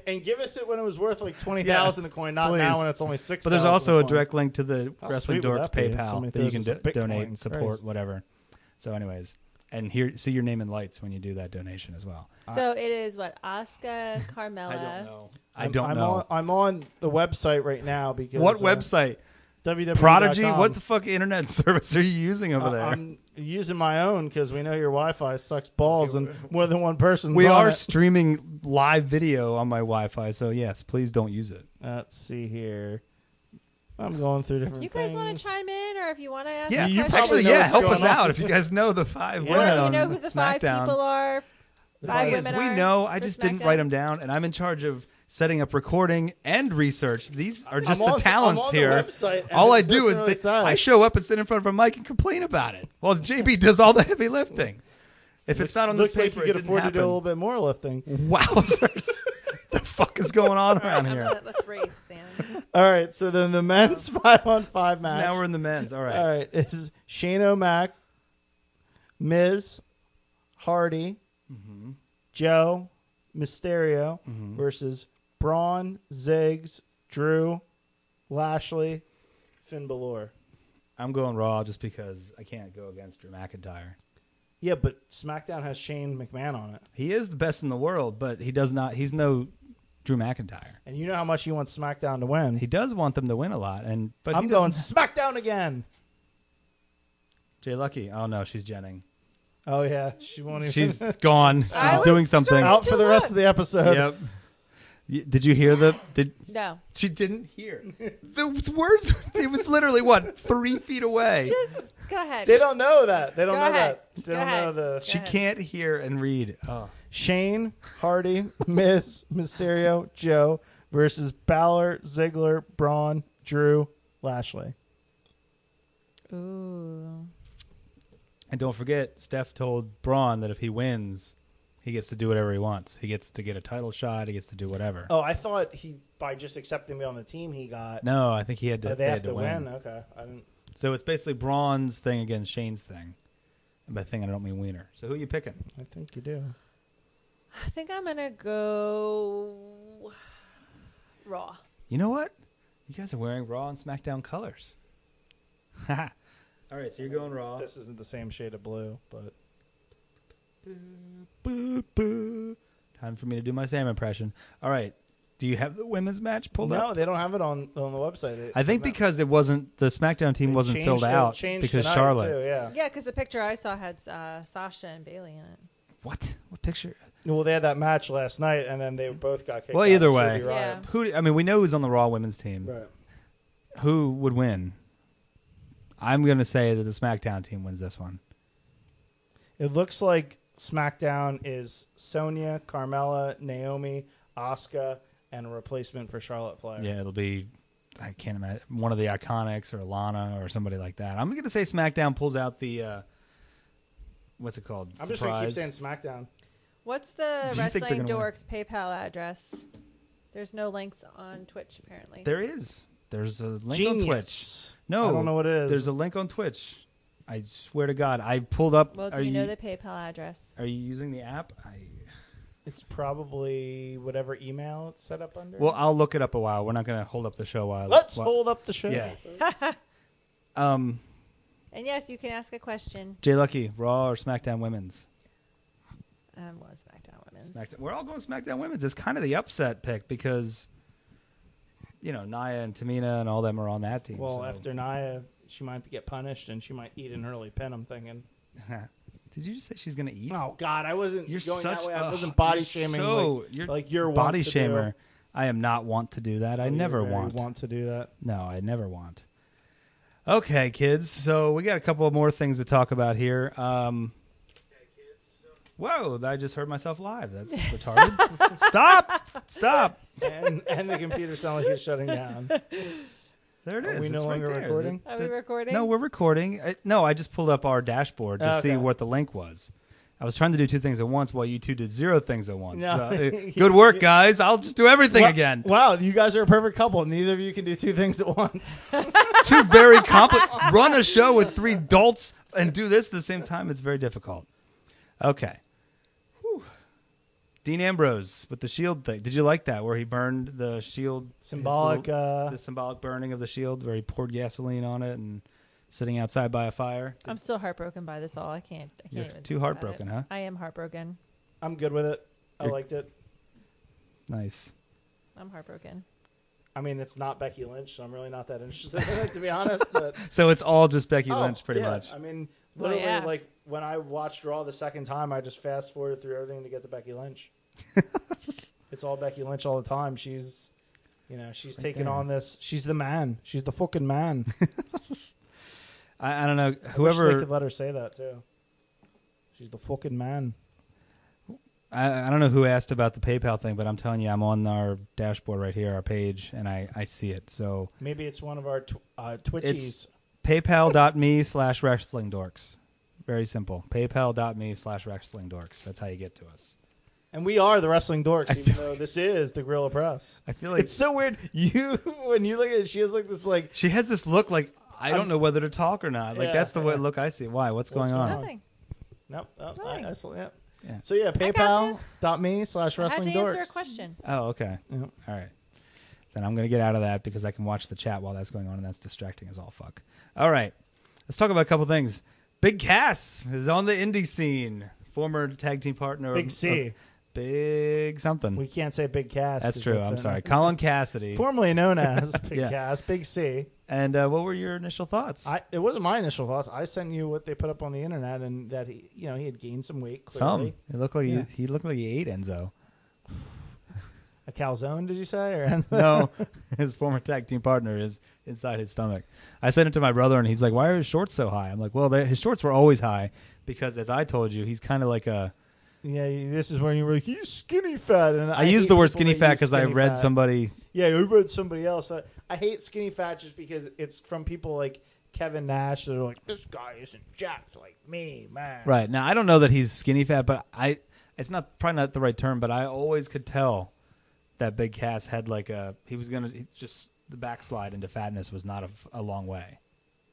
and give us it when it was worth like 20,000 a coin, not please. now when it's only 6,000. But there's also a coin. direct link to the How Wrestling sweet would Dorks that be if PayPal somebody that you throws can us a donate Bitcoin? and support, Christ. whatever. So anyways, and see your name in lights when you do that donation as well. So it is what? Asuka, Carmella. I don't know. I don't know. I'm on the website right now because What website? www.com. Prodigy? What the fuck internet service are you using over there? I'm using my own because we know your Wi-Fi sucks balls and more than one person's We on are it. streaming live video on my Wi-Fi, so yes, please don't use it. Let's see here. I'm going through different You guys things. want to chime in, or if you want to ask Yeah, a you question, probably actually, know yeah, what's help going us on. out if you guys know the 5 women or if on you know who the 5 SmackDown. people are. The 5 thing is, women we are know. I for just didn't SmackDown. write them down, and I'm in charge of setting up recording and research. These are just I'm the on- talents I'm on the here. website, and All it I do doesn't is really say. I show up and sit in front of a mic and complain about it. Well, JB does all the heavy lifting. If it's not on this looks like paper, you it could didn't afford to happen. do a little bit more lifting. Wowzers! The fuck is going on around here? Let's race, Sam. All right, so then the men's 5-on-5 match. Now we're in the men's. All right. All right, is Shane O'Mac, Miz, Hardy, Joe, Mysterio versus Braun, Ziggs, Drew, Lashley, Finn Balor. I'm going Raw just because I can't go against Drew McIntyre. Yeah, but SmackDown has Shane McMahon on it. He is the best in the world, but he does not. He's no Drew McIntyre. And you know how much he wants SmackDown to win. He does want them to win a lot, but I'm he going doesn't- SmackDown again. Jay Lucky. Oh no, she's Jenning. Oh, yeah. She won't even. She's gone. I She's was doing something. starting out to for the rest look. of the episode. Yep. Did you hear No. She didn't hear. Those words, it was literally, 3 feet away. Just go ahead. They don't know that. They don't Go know ahead. that. They Go don't know ahead. the. She ahead. can't hear and read. Oh. Shane, Hardy, Miz, Mysterio, Joe versus Balor, Ziggler, Braun, Drew, Lashley. Ooh. And don't forget, Steph told Braun that if he wins, he gets to do whatever he wants. He gets to get a title shot. He gets to do whatever. Oh, I thought by just accepting me on the team, he got. No, I think he had to. They had have to win. Okay, I didn't. So it's basically Braun's thing against Shane's thing. And by thing, I don't mean wiener. So who are you picking? I think you do. I think I'm gonna go Raw. You know what? You guys are wearing Raw and SmackDown colors. All right, so you're going Raw. This isn't the same shade of blue, but Time for me to do my Sam impression. All right. Do you have the women's match pulled no, up? they don't have it on the website. I think because it wasn't the SmackDown team They wasn't changed filled it- out changed because tonight, Charlotte. too, yeah. Yeah, because the picture I saw had Sasha and Bailey in it. What? What picture? Well, they had that match last night, and then they both got kicked Well, out. either of way. Ruby Riott. Who? I mean, we know who's on the Raw women's team. Right. Who would win? I'm going to say that the SmackDown team wins this one. It looks like SmackDown is Sonya, Carmella, Naomi, Asuka, and a replacement for Charlotte Flair. Yeah, it'll be, I can't imagine, one of the Iconics or Lana or somebody like that. I'm going to say SmackDown pulls out the, what's it called? I'm just going to keep saying SmackDown. What's the Do you think Wrestling they're gonna Dorks PayPal address? There's no links on Twitch, apparently. There is. There's a link Genius. on Twitch. No. I don't know what it is. There's a link on Twitch. I swear to God. I pulled up. Well, do you know the PayPal address? Are you using the app? It's probably whatever email it's set up under. Well, I'll look it up a while. We're not going to hold up the show while. Let's hold up the show. Yeah. And yes, you can ask a question. Jay Lucky, Raw or SmackDown Women's? Well, SmackDown Women's. We're all going SmackDown Women's. It's kind of the upset pick because, Nia and Tamina and all them are on that team. Well, so. after Nia, she might get punished and she might eat an early pin, I'm thinking. Did you just say she's going to eat? Oh, God, I wasn't You're going such that way. I wasn't body shaming like you're body want to shamer. Do. I am not want to do that. I never want to do that. No, I never want. Okay, kids. So we got a couple more things to talk about here. Whoa, I just heard myself live. That's retarded. Stop. And the computer sounded like it's shutting down. There it is. Are we it's no longer right there. recording? Are we recording? No, we're recording. I just pulled up our dashboard to see what the link was. I was trying to do 2 things at once while you 2 did 0 things at once. No. Good work, guys. I'll just do everything again. Wow, you guys are a perfect couple. Neither of you can do 2 things at once. 2 very complicated. Run a show with 3 adults and do this at the same time. It's very difficult. Okay. Whew. Dean Ambrose with the shield thing. Did you like that where he burned the shield? Symbolic. The symbolic burning of the shield where he poured gasoline on it and sitting outside by a fire. I'm still heartbroken by this all. I can't You're even too heartbroken, huh? I am heartbroken. I'm good with it. I liked it. Nice. I'm heartbroken. I mean, it's not Becky Lynch, so I'm really not that interested in it, to be honest. But So it's all just Becky Lynch, pretty yeah. much. I mean, literally, yeah. like when I watched Raw the second time, I just fast forwarded through everything to get to Becky Lynch. It's all Becky Lynch all the time. She's she's Right taking there. on this. She's the man. She's the fucking man. I don't know. I wish they Whoever could let her say that too. She's the fucking man. I don't know who asked about the PayPal thing, but I'm telling you, I'm on our dashboard right here, our page, and I see it. So Maybe it's one of our Twitchies. it's paypal.me/Wrestling Dorks. Very simple. Paypal.me/Wrestling Dorks. That's how you get to us. And we are the Wrestling Dorks, even though this is the Guerrilla Press. I feel like It's so weird. When you look at it, she has like this like. she has this look like I don't know whether to talk or not. Like Yeah, that's the way yeah. look I see. Why? What's What's going on? going on? Nothing. Nope. Nothing. Yeah. So yeah, got this. paypal.me/Wrestling How'd you Dorks. answer a question? Oh, okay. Yep. All right. Then I'm going to get out of that because I can watch the chat while that's going on, and that's distracting as all fuck. All right. Let's talk about a couple things. Big Cass is on the indie scene. Former tag team partner. Big C. Big something. We can't say Big Cass. That's true. I'm sorry. Colin Cassidy. Formerly known as Big Yeah. Cass, Big C. And what were your initial thoughts? It wasn't my initial thoughts. I sent you what they put up on the internet, and that he had gained some weight. Clearly. It looked like Yeah. he looked like he ate Enzo. A calzone, did you say? Or No, his former tag team partner is inside his stomach. I sent it to my brother, and he's like, "Why are his shorts so high?" I'm like, "Well, his shorts were always high because, as I told you, he's kind of like a." Yeah, this is when you were like, he's skinny fat. And I use hate the word people skinny that fat use because I skinny read fat. somebody. Yeah, I read somebody else. I hate skinny fat just because it's from people like Kevin Nash that are like, this guy isn't jacked like me, man. Right now, I don't know that he's skinny fat, but it's probably not the right term, but I always could tell that Big Cass had the backslide into fatness was not a long way.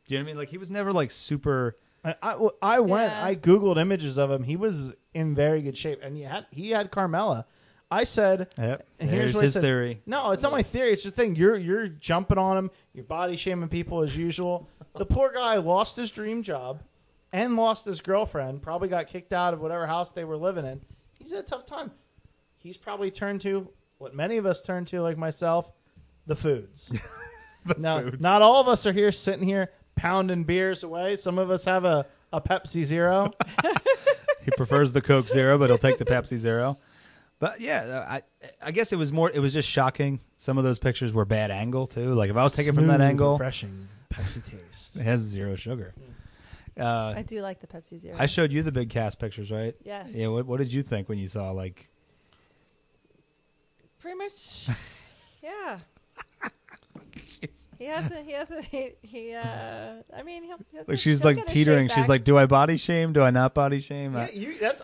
Do you know what I mean? Like he was never like super. I went. Yeah. I googled images of him. He was in very good shape, and he had Carmella. I said, Yep. and Here's here's what I his said. theory. No, it's not my theory. It's the thing. You're jumping on him. You're body shaming people as usual. The poor guy lost his dream job and lost his girlfriend. Probably got kicked out of whatever house they were living in. He's had a tough time. He's probably turned to what many of us turn to, like myself, the foods. Foods. Not all of us are here sitting here pounding beers away. Some of us have a Pepsi Zero. He prefers the Coke Zero, but he'll take the Pepsi Zero. But yeah, I guess it was just shocking. Some of those pictures were bad angle too. Like if I was taken from that Smooth, angle, refreshing. Pepsi taste. It has 0 sugar. I do like the Pepsi Zero. I showed you the big cast pictures, right? Yes. Yeah. What did you think when you saw like? Pretty much, yeah. He hasn't. I mean, he'll Like she's he'll like get his teetering. shape She's back. like, do I body shame? Do I not body shame? Yeah, that's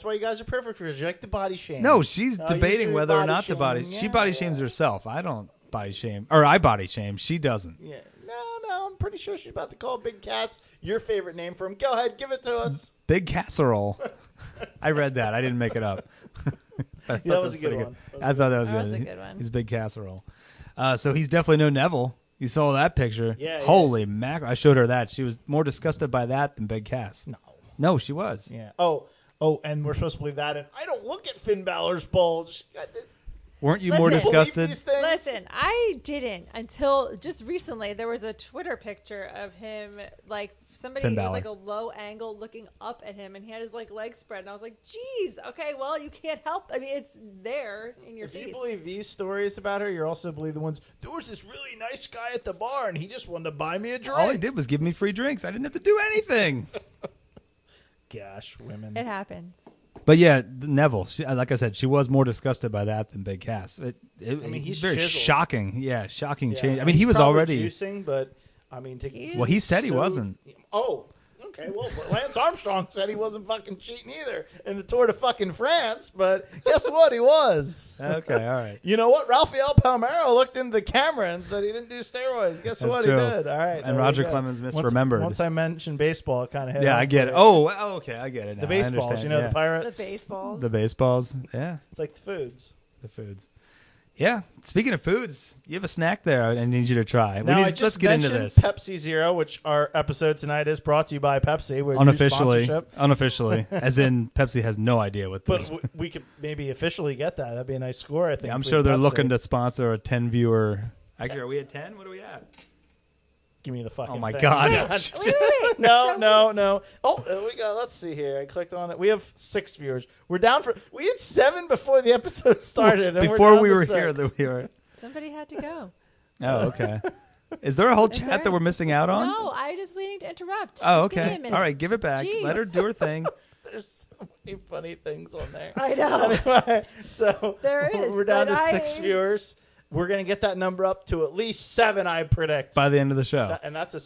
why you guys are perfect for this. You like to body shame. No, she's You debating should whether or body not to body. shame. She Yeah, body yeah. shames herself. I don't body shame, or I body shame. She doesn't. Yeah. No, I'm pretty sure she's about to call Big Cass your favorite name for him. Go ahead, give it to us. Big casserole. I read that. I didn't make it up. That was a good pretty one. I thought that was, That was a good one. He's big casserole. So he's definitely no Neville. You saw that picture. Yeah. Holy mackerel. I showed her that. She was more disgusted by that than Big Cass. No, she was. Yeah. Oh, and we're supposed to believe that. And I don't look at Finn Balor's bulge. Weren't you Listen. more Believe disgusted? These things? Listen, I didn't until just recently. There was a Twitter picture of him, like somebody Finn was Balor. like a low angle looking up at him, and he had his like legs spread, and I was like, "Geez, okay, well, you can't help. I mean, it's there in your If face." you believe these stories about her, you also believe the ones. There was this really nice guy at the bar, and he just wanted to buy me a drink. All he did was give me free drinks. I didn't have to do anything. Gosh, women. It happens. But yeah, Neville, like I said, she was more disgusted by that than Big Cass. I mean, he's very chiseled. shocking. Yeah, shocking Yeah, change. I mean, he he's was probably already. juicing, but I mean, Well, he said he wasn't. Oh, okay. Well, Lance Armstrong said he wasn't fucking cheating either in the Tour de fucking France, but guess what? He was. Okay, all right. You know what? Rafael Palmeiro looked into the camera and said he didn't do steroids. Guess That's what? true. He did. All right. And there Roger we go. Clemens misremembered. Once I mentioned baseball, it kind of hit. Yeah, home I get for it. you. Oh, okay, I get it now. The I baseballs, understand, you know, yeah. the Pirates. The baseballs. The baseballs, yeah, It's like the foods. the foods. Yeah, speaking of foods, you have a snack there I need you to try. Now, Let's get into this. Pepsi Zero, which our episode tonight is brought to you by Pepsi. We're Unofficially, as in Pepsi has no idea what But the... we could maybe officially get that. That'd be a nice score, I think. Yeah, I'm for sure they're Pepsi. looking to sponsor a 10-viewer... Actually, are we at 10? What are we at? Give me the fucking Oh, my thing. God. Wait. No, So- no. Oh, we got. Let's see here. I clicked on it. We have 6 viewers. We're down for. We had 7 before the episode started. And Before we're we down were to here, 6. we were... Somebody had to go. Oh, okay. Is there a whole Is chat there? that we're missing out on? No, I just waiting to interrupt. Oh, Just give me okay. a minute. All right, give it back. Jeez. Let her do her thing. There's so many funny things on there. I know. Anyway, so There is, we're down to but 6 viewers. We're gonna get that number up to at least 7, I predict. By the end of the show. And that's a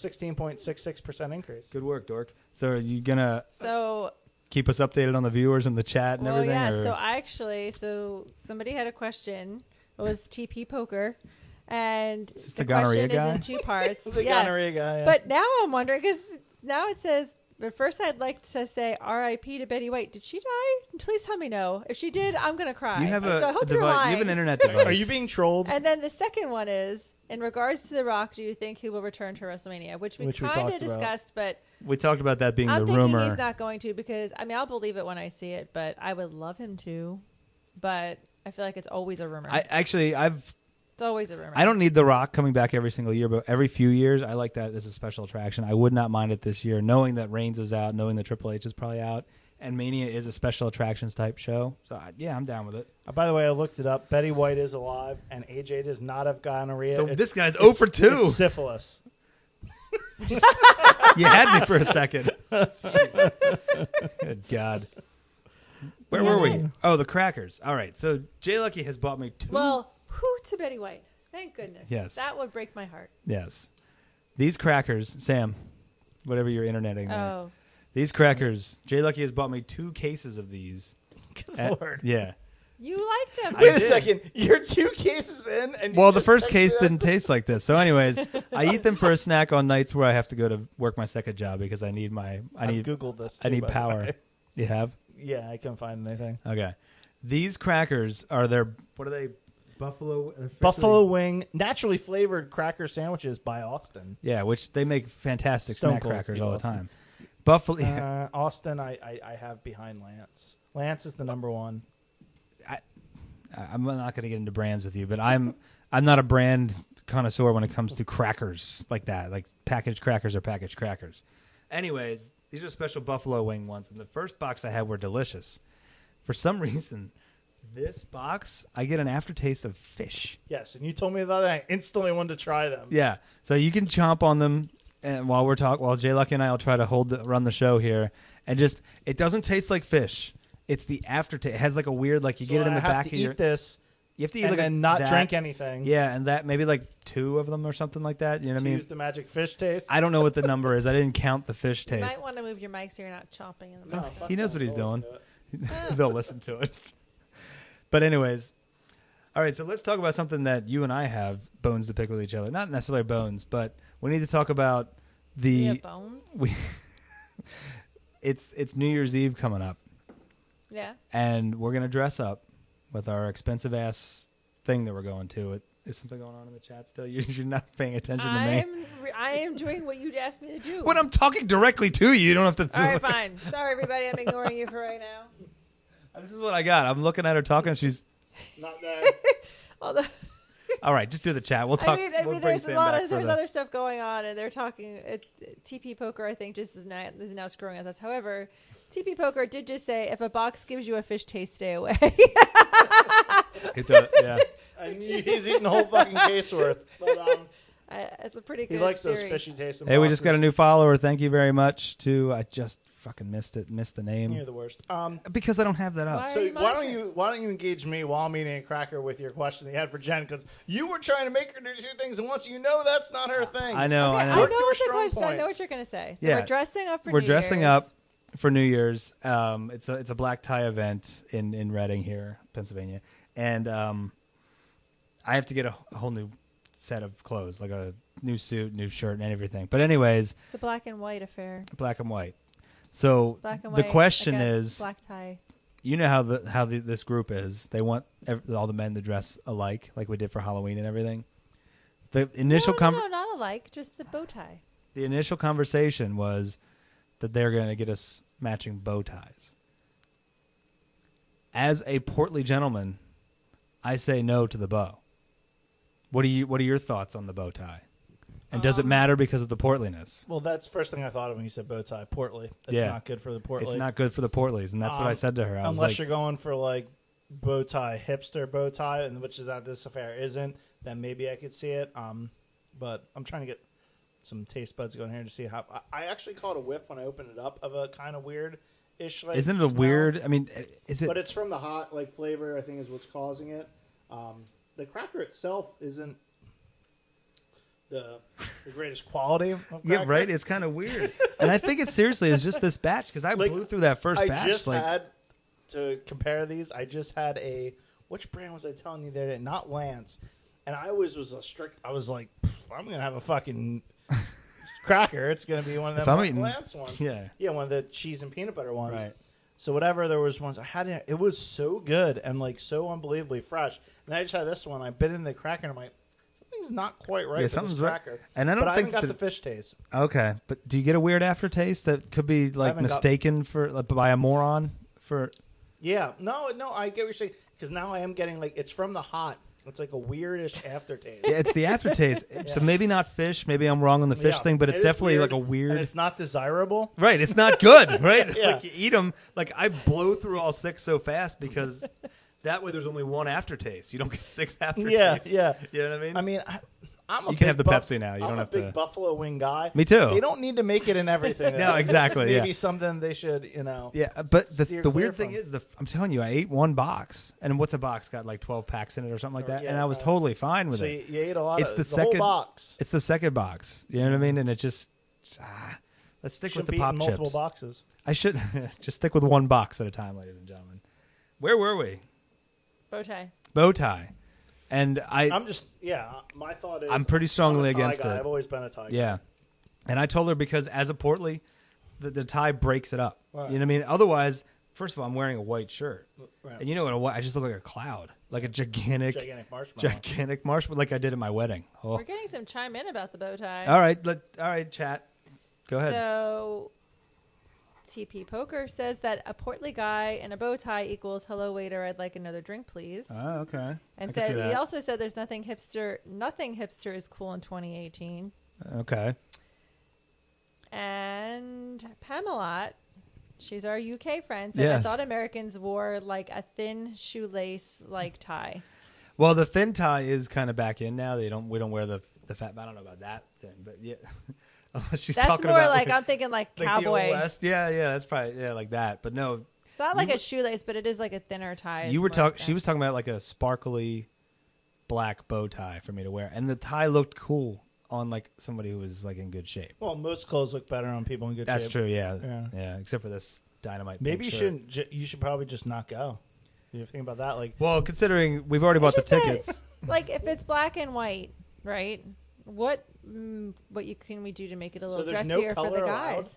16.66% increase. Good work, Dork. So are you going to So, keep us updated on the viewers and the chat and well, everything? yeah. or- So somebody had a question. It was TP Poker, and this the the gonorrhea question guy? is in 2 parts. The yes. gonorrhea guy. Yeah. But now I'm wondering because now it says. But first, I'd like to say R.I.P. to Betty White. Did she die? Please tell me no. If she did, I'm gonna cry. You have so I a hope you're device. lying. You have an internet device. Are you being trolled? And then the second one is in regards to The Rock. Do you think he will return to WrestleMania? Which we Which we kind of talked about. discussed, but We talked about that being I'm the thinking rumor. he's not going to because I mean I'll believe it when I see it, but I would love him to. But I feel like it's always a rumor. It's always a rumor. I don't need The Rock coming back every single year, but every few years, I like that as a special attraction. I would not mind it this year, knowing that Reigns is out, knowing that Triple H is probably out, and Mania is a special attractions type show. So, yeah, I'm down with it. By the way, I looked it up. Betty White is alive, and AJ does not have gonorrhea. So It's- this guy's 0 for 2. It's syphilis. You had me for a second. Good God. Where were we? Oh, the crackers. All right. So Jay Lucky has bought me 2. Well, who to Betty White? Thank goodness. Yes. That would break my heart. Yes. These crackers, Sam, whatever you're interneting there. Oh. These crackers, Jay Lucky has bought me 2 cases of these. Good Lord. Yeah. You liked him. I Wait a did. second. You're 2 cases in, and Well, you the just first texted case us? didn't taste like this. So, anyways, I eat them for a snack on nights where I have to go to work my second job because I need I've Googled this. I too, need by the power. way. You have? Yeah, I couldn't find anything. Okay. These crackers are what are they? Buffalo wing, naturally flavored cracker sandwiches by Austin. Yeah, which they make fantastic Stone snack Cold crackers Steve all the Austin. time. Buffalo. Austin, I have behind Lance. Lance is the number 1. I'm not going to get into brands with you, but I'm not a brand connoisseur when it comes to crackers like that. Like packaged crackers are packaged crackers. Anyways, these are special buffalo wing ones, and the first box I had were delicious. For some reason, This box, I get an aftertaste of fish. Yes, and you told me that I instantly wanted to try them. Yeah, so you can chomp on them, and while Jay Lucky and I will try to run the show here, and just it doesn't taste like fish. It's the aftertaste. It has like a weird you get it in the back of your. Eat this. You have to eat and like then not drink anything. Yeah, and that maybe like 2 of them or something like that. You know what I mean? Use the magic fish taste. I don't know what the number is. I didn't count the fish You taste. might want to move your mic so you're not chomping in the No, mic. fuck He knows that. what he's I'll doing. listen to it. They'll listen to it. But anyways, all right. So let's talk about something that you and I have bones to pick with each other. Not necessarily bones, but we need to talk about You have bones? It's New Year's Eve coming up, Yeah. and we're gonna dress up with our expensive ass thing that we're going to. Is something going on in the chat still? You're not paying attention to me. I am doing what you asked me to do. When I'm talking directly to you, you don't have to. All right, fine. Sorry, everybody. I'm ignoring you for right now. This is what I got. I'm looking at her talking. And she's Not there. Although, all right. Just do the chat. We'll talk. I we'll mean bring there's Sam a lot back of for there's the- other stuff going on, and they're talking. TP Poker, I think, just is now screwing with us. However, TP Poker did just say, if a box gives you a fish taste, stay away. It does, yeah. And he's eating the whole fucking case worth. But It's a pretty good he likes those theory. fishy tasting Hey, we just got a boxes. new follower. Thank you very much to. I just fucking missed the name You're the worst. because I don't have that up. Why? So are you monitoring? why don't you engage me while I'm eating a cracker with your question that you had for Jen? Because you were trying to make her do 2 things at once. You know that's not her thing. I know. Okay, I I know. know Work to her what the strong question. I know what points. you're going to say. So Yeah. we're dressing up for We're New dressing Year's. up for New Year's. It's a black tie event in Reading here, Pennsylvania, and I have to get a whole new set of clothes, like a new suit, new shirt, and everything. But anyways, It's a black and white affair. black and white. So Black and the white. question like a is, black tie. you know how this group is. They want all the men to dress alike, like we did for Halloween and everything. The initial no, not alike, just the bow tie. the initial conversation was that they're going to get us matching bow ties. As a portly gentleman, I say no to the bow. What are your thoughts on the bow tie? And does it matter because of the portliness? Well, that's the first thing I thought of when you said bow tie. Portly. It's Yeah. not good for the portly. It's not good for the portlies, and that's what I said to her. I was Unless like, you're going for like bow tie, hipster bow tie, and which is that this affair isn't, then maybe I could see it. But I'm trying to get some taste buds going here to see how. I actually caught a whiff when I opened it up of a kind of weird-ish. Like, isn't it a smell. weird? I mean, is it? But it's from the hot like flavor. I think is what's causing it. The cracker itself isn't the greatest quality of cracker. Yeah, right. It's kind of weird, and I think it seriously is just this batch because I Like, blew through that first I batch. just like, had to compare these. I just had which brand was I telling you the other day? Not Lance. And I was a strict. I was like, I'm gonna have a fucking cracker. It's gonna be one of If them I'm eating- Lance ones. yeah, one of the cheese and peanut butter ones. right. So whatever there was ones I had, it was so good and like so unbelievably fresh. And I just had this one. I bit in the cracker and I'm like, something's not quite right Yeah, with something's this right. cracker. And I don't but I think haven't got that- the fish taste. Okay, but do you get a weird aftertaste that could be like haven't got- mistaken by a moron for? Yeah, no, I get what you're saying because now I am getting like it's from the hot. It's like a weirdish aftertaste. Yeah, it's the aftertaste. So maybe not fish. Maybe I'm wrong on the fish Yeah, thing, but it's it is definitely weird, like a weird. And it's not desirable. Right, it's not good, right? Yeah. Like you eat them. Like I blow through all 6 so fast because that way there's only one aftertaste. You don't get 6 aftertastes. Yeah. You know what I mean? I mean, I'm a You can big have the Pepsi now. You I'm don't a have big to- buffalo wing guy. Me too. They don't need to make it in everything. No, exactly, Maybe yeah. something they should, Yeah, but steer the weird clear thing from. is, I'm telling you, I ate one box, and what's a box? Got like 12 packs in it or something like that, Yeah, and I was right. totally fine with So it. you ate a lot It's of the whole second box. It's the second box. You know what I mean? And it just let's stick Shouldn't with the be pop in chips. multiple boxes. I should just stick with one box at a time, ladies and gentlemen. Where were we? Bow tie. Bow tie, and I'm just my thought is I'm pretty strongly I'm a tie against guy. it. I've always been a tie guy. Yeah, and I told her because as a portly, the tie breaks it up. Right. You know what I mean? Otherwise, first of all, I'm wearing a white shirt, Right. and you know what? I just look like a cloud, like a gigantic Gigantic marshmallow. marshmallow, like I did at my wedding. Oh. We're getting some chime in about the bow tie. All right, chat. Go ahead. So, TP Poker says that a portly guy in a bow tie equals "Hello waiter, I'd like another drink, please." Oh, okay. I And can see said that. he also said there's nothing hipster is cool in 2018. Okay. And Pamela, She's our UK friend. And Yes. I thought Americans wore like a thin shoelace like tie. Well, the thin tie is kind of back in now. We don't wear the fat. I don't know about that thin, but yeah. Unless she's That's talking more about like I'm thinking like the cowboy. Old West. Yeah, that's probably like that. But no, It's not like a shoelace, but it is like a thinner tie. you were talking. She was talking about like a sparkly black bow tie for me to wear, and the tie looked cool on like somebody who was like in good shape. Well, most clothes look better on people in good shape. That's true. Yeah, except for this dynamite. Maybe you pink shirt. shouldn't. You should probably just not go. You think about that, like. Well, considering we've already bought the tickets. Like if it's black and white, right? What can we do to make it a little there's no dressier for the color guys? allowed?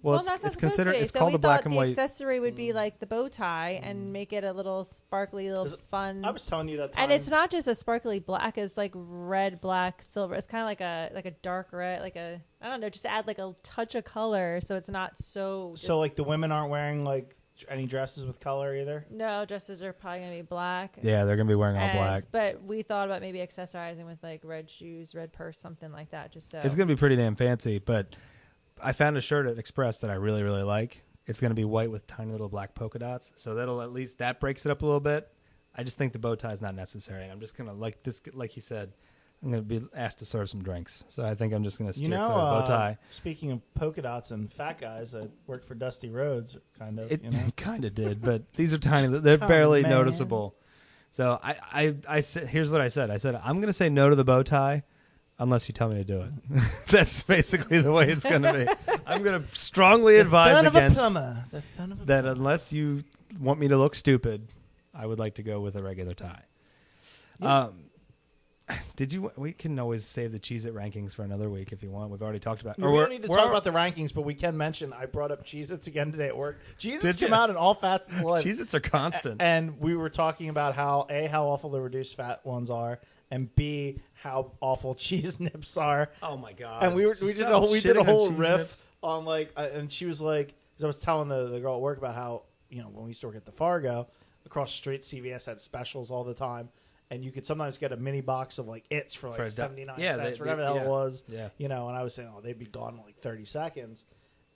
Well, that's not it's considered. supposed to be. It's So called we the black thought and the white. accessory would be like the bow tie and make it a little sparkly, little fun. I was telling you that time. And it's not just a sparkly black; it's like red, black, silver. It's kind of like a dark red, like a I don't know, just add like a touch of color, so it's not so. So like the women aren't wearing like any dresses with color either. No, dresses are probably gonna be black. Yeah, they're gonna be wearing all black. But we thought about maybe accessorizing with like red shoes, red purse, something like that. Just so It's gonna be pretty damn fancy. But I found a shirt at Express that I really, really like. It's gonna be white with tiny little black polka dots. So that'll at least that breaks it up a little bit. I just think the bow tie is not necessary. I'm just gonna like he said. I'm going to be asked to serve some drinks. So I think I'm just going to steer clear of bow tie. Speaking of polka dots and fat guys that worked for Dusty Rhodes, kind of. It kind of did, but these are tiny. They're barely noticeable. So I said, here's what I said. I said, I'm going to say no to the bow tie unless you tell me to do it. That's basically the way it's going to be. I'm going to strongly advise against that unless you want me to look stupid, I would like to go with a regular tie. Yeah. We can always save the Cheez-It rankings for another week if you want. We've already talked about. We don't need to talk about the rankings, but we can mention I brought up Cheez-Its again today at work. Cheez-Its come out in all fats and life. Cheez-Its are constant, and we were talking about how awful the reduced fat ones are, and B, how awful cheese nips are. Oh my god! And we did a whole riff on like, and she was like, because I was telling the girl at work about how when we used to work at the Fargo, across the street, CVS had specials all the time. And you could sometimes get a mini box of like It's for like 79 cents, whatever the hell it was. Yeah. And I was saying, they'd be gone in like 30 seconds.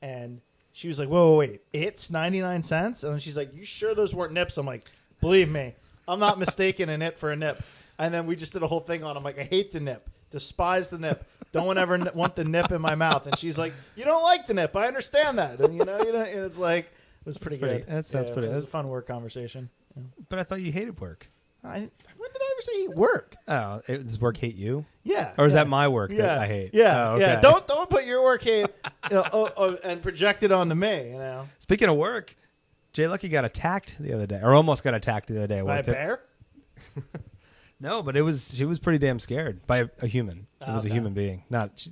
And she was like, wait, It's 99 cents? And she's like, you sure those weren't nips? I'm like, believe me, I'm not mistaking a nip for a nip. And then we just did a whole thing on I'm like, I hate the nip. Despise the nip. Don't ever want the nip in my mouth. And she's like, you don't like the nip. I understand that. And and it's like, it was pretty good. That sounds pretty. It was a fun work conversation. Yeah. But I thought you hated work. When did I ever say hate work? Oh, does work hate you? Yeah. Or is that my work that I hate? Yeah. Oh, okay. Yeah. Don't put your work hate and project it onto me. Speaking of work, Jay Lucky got attacked the other day, or almost got attacked the other day. By a bear? No, but she was pretty damn scared by a human. It was a human being.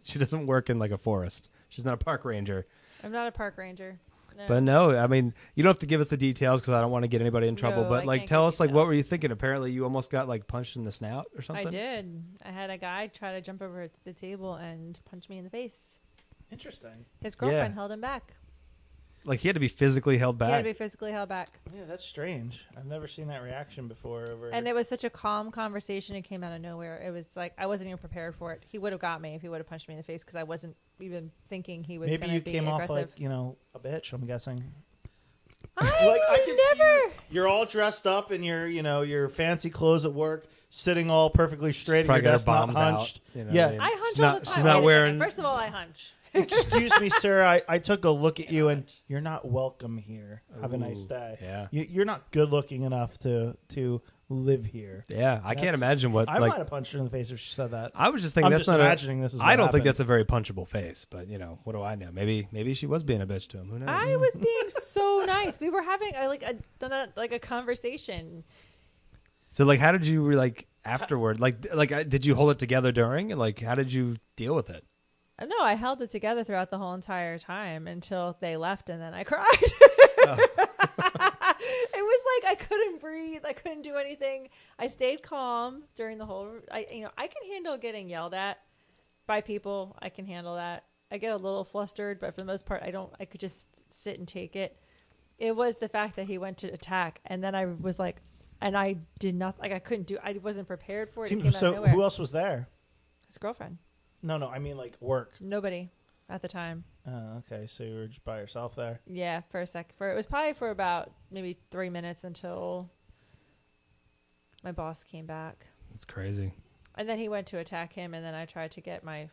She doesn't work in like a forest. She's not a park ranger. I'm not a park ranger. No. But no, I mean, you don't have to give us the details because I don't want to get anybody in trouble. No, but like, tell us, like, what were you thinking? Apparently, you almost got like punched in the snout or something. I did. I had a guy try to jump over to the table and punch me in the face. Interesting. His girlfriend held him back. Like he had to be physically held back. He had to be physically held back. Yeah, that's strange. I've never seen that reaction before. And it was such a calm conversation. It came out of nowhere. It was like I wasn't even prepared for it. He would have got me if he would have punched me in the face because I wasn't even thinking he was going to be aggressive. Maybe you came off like a bitch. I'm guessing. I can never. See you're all dressed up in your fancy clothes at work, sitting all perfectly straight. She's Your desk not hunched. Out, yeah, I hunch all the time. She's not wearing. First of all, I hunch. Excuse me, sir. I took a look at you, and you're not welcome here. Have a nice day. Yeah, you're not good looking enough to live here. Yeah, I can't imagine what. I might have punched her in the face if she said that. I was just thinking that's not imagining this is. I don't think that's a very punchable face, but what do I know? Maybe she was being a bitch to him. Who knows? I was being so nice. We were having a conversation. So like, how did you afterward? Did you hold it together during? And like, how did you deal with it? No, I held it together throughout the whole entire time until they left, and then I cried. It was like I couldn't breathe. I couldn't do anything. I stayed calm during the whole. I can handle getting yelled at by people. I can handle that. I get a little flustered, but for the most part, I don't. I could just sit and take it. It was the fact that he went to attack, and then I was like, and I did not I couldn't do. I wasn't prepared for it. It came out of nowhere. Who else was there? His girlfriend. No, I mean like work. Nobody at the time. Oh, okay. So you were just by yourself there. Yeah, for a sec. It was probably for about maybe 3 minutes until my boss came back. That's crazy. And then he went to attack him, and then I tried to get my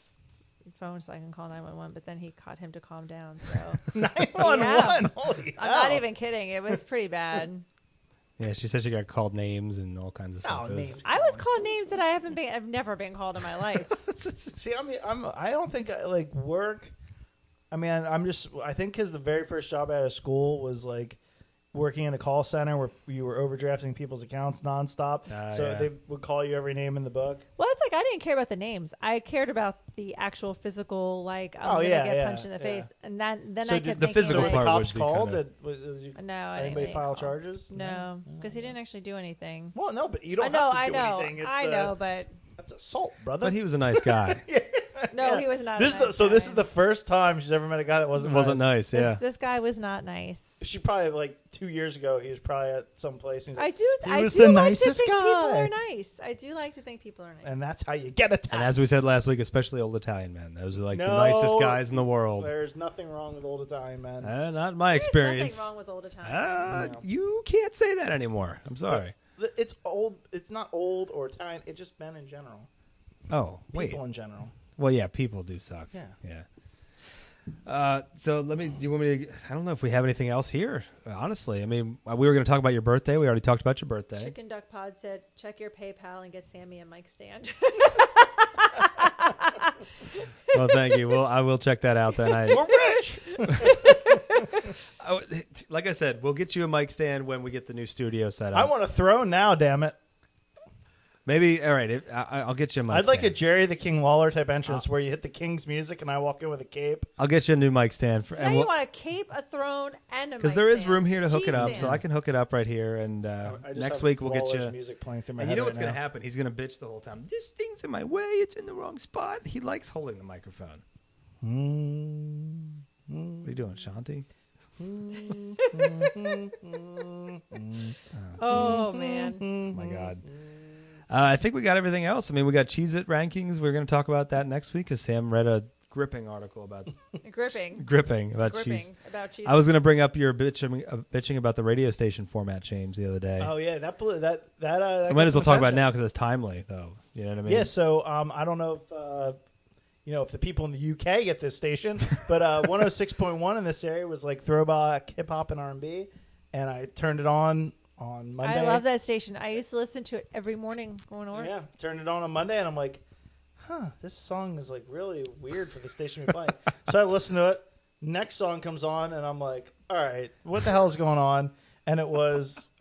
phone so I can call 911, but then he caught him to calm down. So 911. Yeah. Holy I'm hell. not even kidding. It was pretty bad. Yeah, she said she got called names and all kinds of stuff. Oh, names. I was called names that I've never been called in my life. See, I don't think I like work. I mean, I think because the very first job out of school was like working in a call center where you were overdrafting people's accounts nonstop. So yeah. they would call you every name in the book. Well, it's like I didn't care about the names. I cared about the actual physical, like I'm gonna get punched in the face, and then So I kept the thinking, physical like, part cops would be called? kinda- No, I didn't anybody get file called. charges? No, because he didn't actually do anything. Well, no, but you don't I have to know, do anything. I know, but That's assault, brother. But he was a nice guy. no, Yeah. he was not. This a nice so this guy. is the first time she's ever met a guy that wasn't nice, yeah. This guy was not nice. She probably like 2 years ago. He was probably at some place. And he's like, I was do the like nicest to think people guy. are nice. I do like to think people are nice. and that's how you get attacked. And as we said last week, especially old Italian men. Those are like the No. nicest guys in the world. There's nothing wrong with old Italian men. Not in my There's experience. nothing wrong with old Italian. No. You can't say that anymore. I'm sorry. It's old. It's not old or Italian. It's just men in general. Oh, wait. People in general. Well, yeah, people do suck. Yeah. So do you want me to? I don't know if we have anything else here. Honestly, I mean, we were going to talk about your birthday. We already talked about your birthday. Chicken Duck Pod said, "Check your PayPal and get Sammy a mic stand." Well, thank you. Well, I will check that out then. We're rich. Like I said, we'll get you a mic stand when we get the new studio set up. I want a throne now. Damn it! Maybe. All right. I'll get you a mic. I'd like a stand. Jerry the King Lawler type entrance where you hit the King's music and I walk in with a cape. I'll get you a new mic stand. So now you want a cape, a throne, and a mic Because there is stand. room here to hook it up, Jeez, so Dan. I can hook it up right here. And I just next have week we'll get Lawler's you. music playing through my And head you know right what's going now. to happen? He's going to bitch the whole time. This thing's in my way. It's in the wrong spot. He likes holding the microphone. What are you doing, Shanti? Oh man. Oh, my God. I think we got everything else. I mean, we got Cheez-It rankings. We're going to talk about that next week because Sam read a gripping article about Gripping about cheese. about cheese. I was going to bring up your bitching about the radio station format change the other day. Oh yeah, that I might as well talk about it now because it's timely, though. You know what I mean? Yeah, so I don't know if the people in the UK get this station, but 106.1 in this area was like throwback hip hop and R&B, and I turned it on Monday. I love that station. I used to listen to it every morning going to work. Yeah, turned it on Monday, and I'm like, this song is like really weird for the station to be playing. So I listened to it. Next song comes on, and I'm like, all right, what the hell is going on? And it was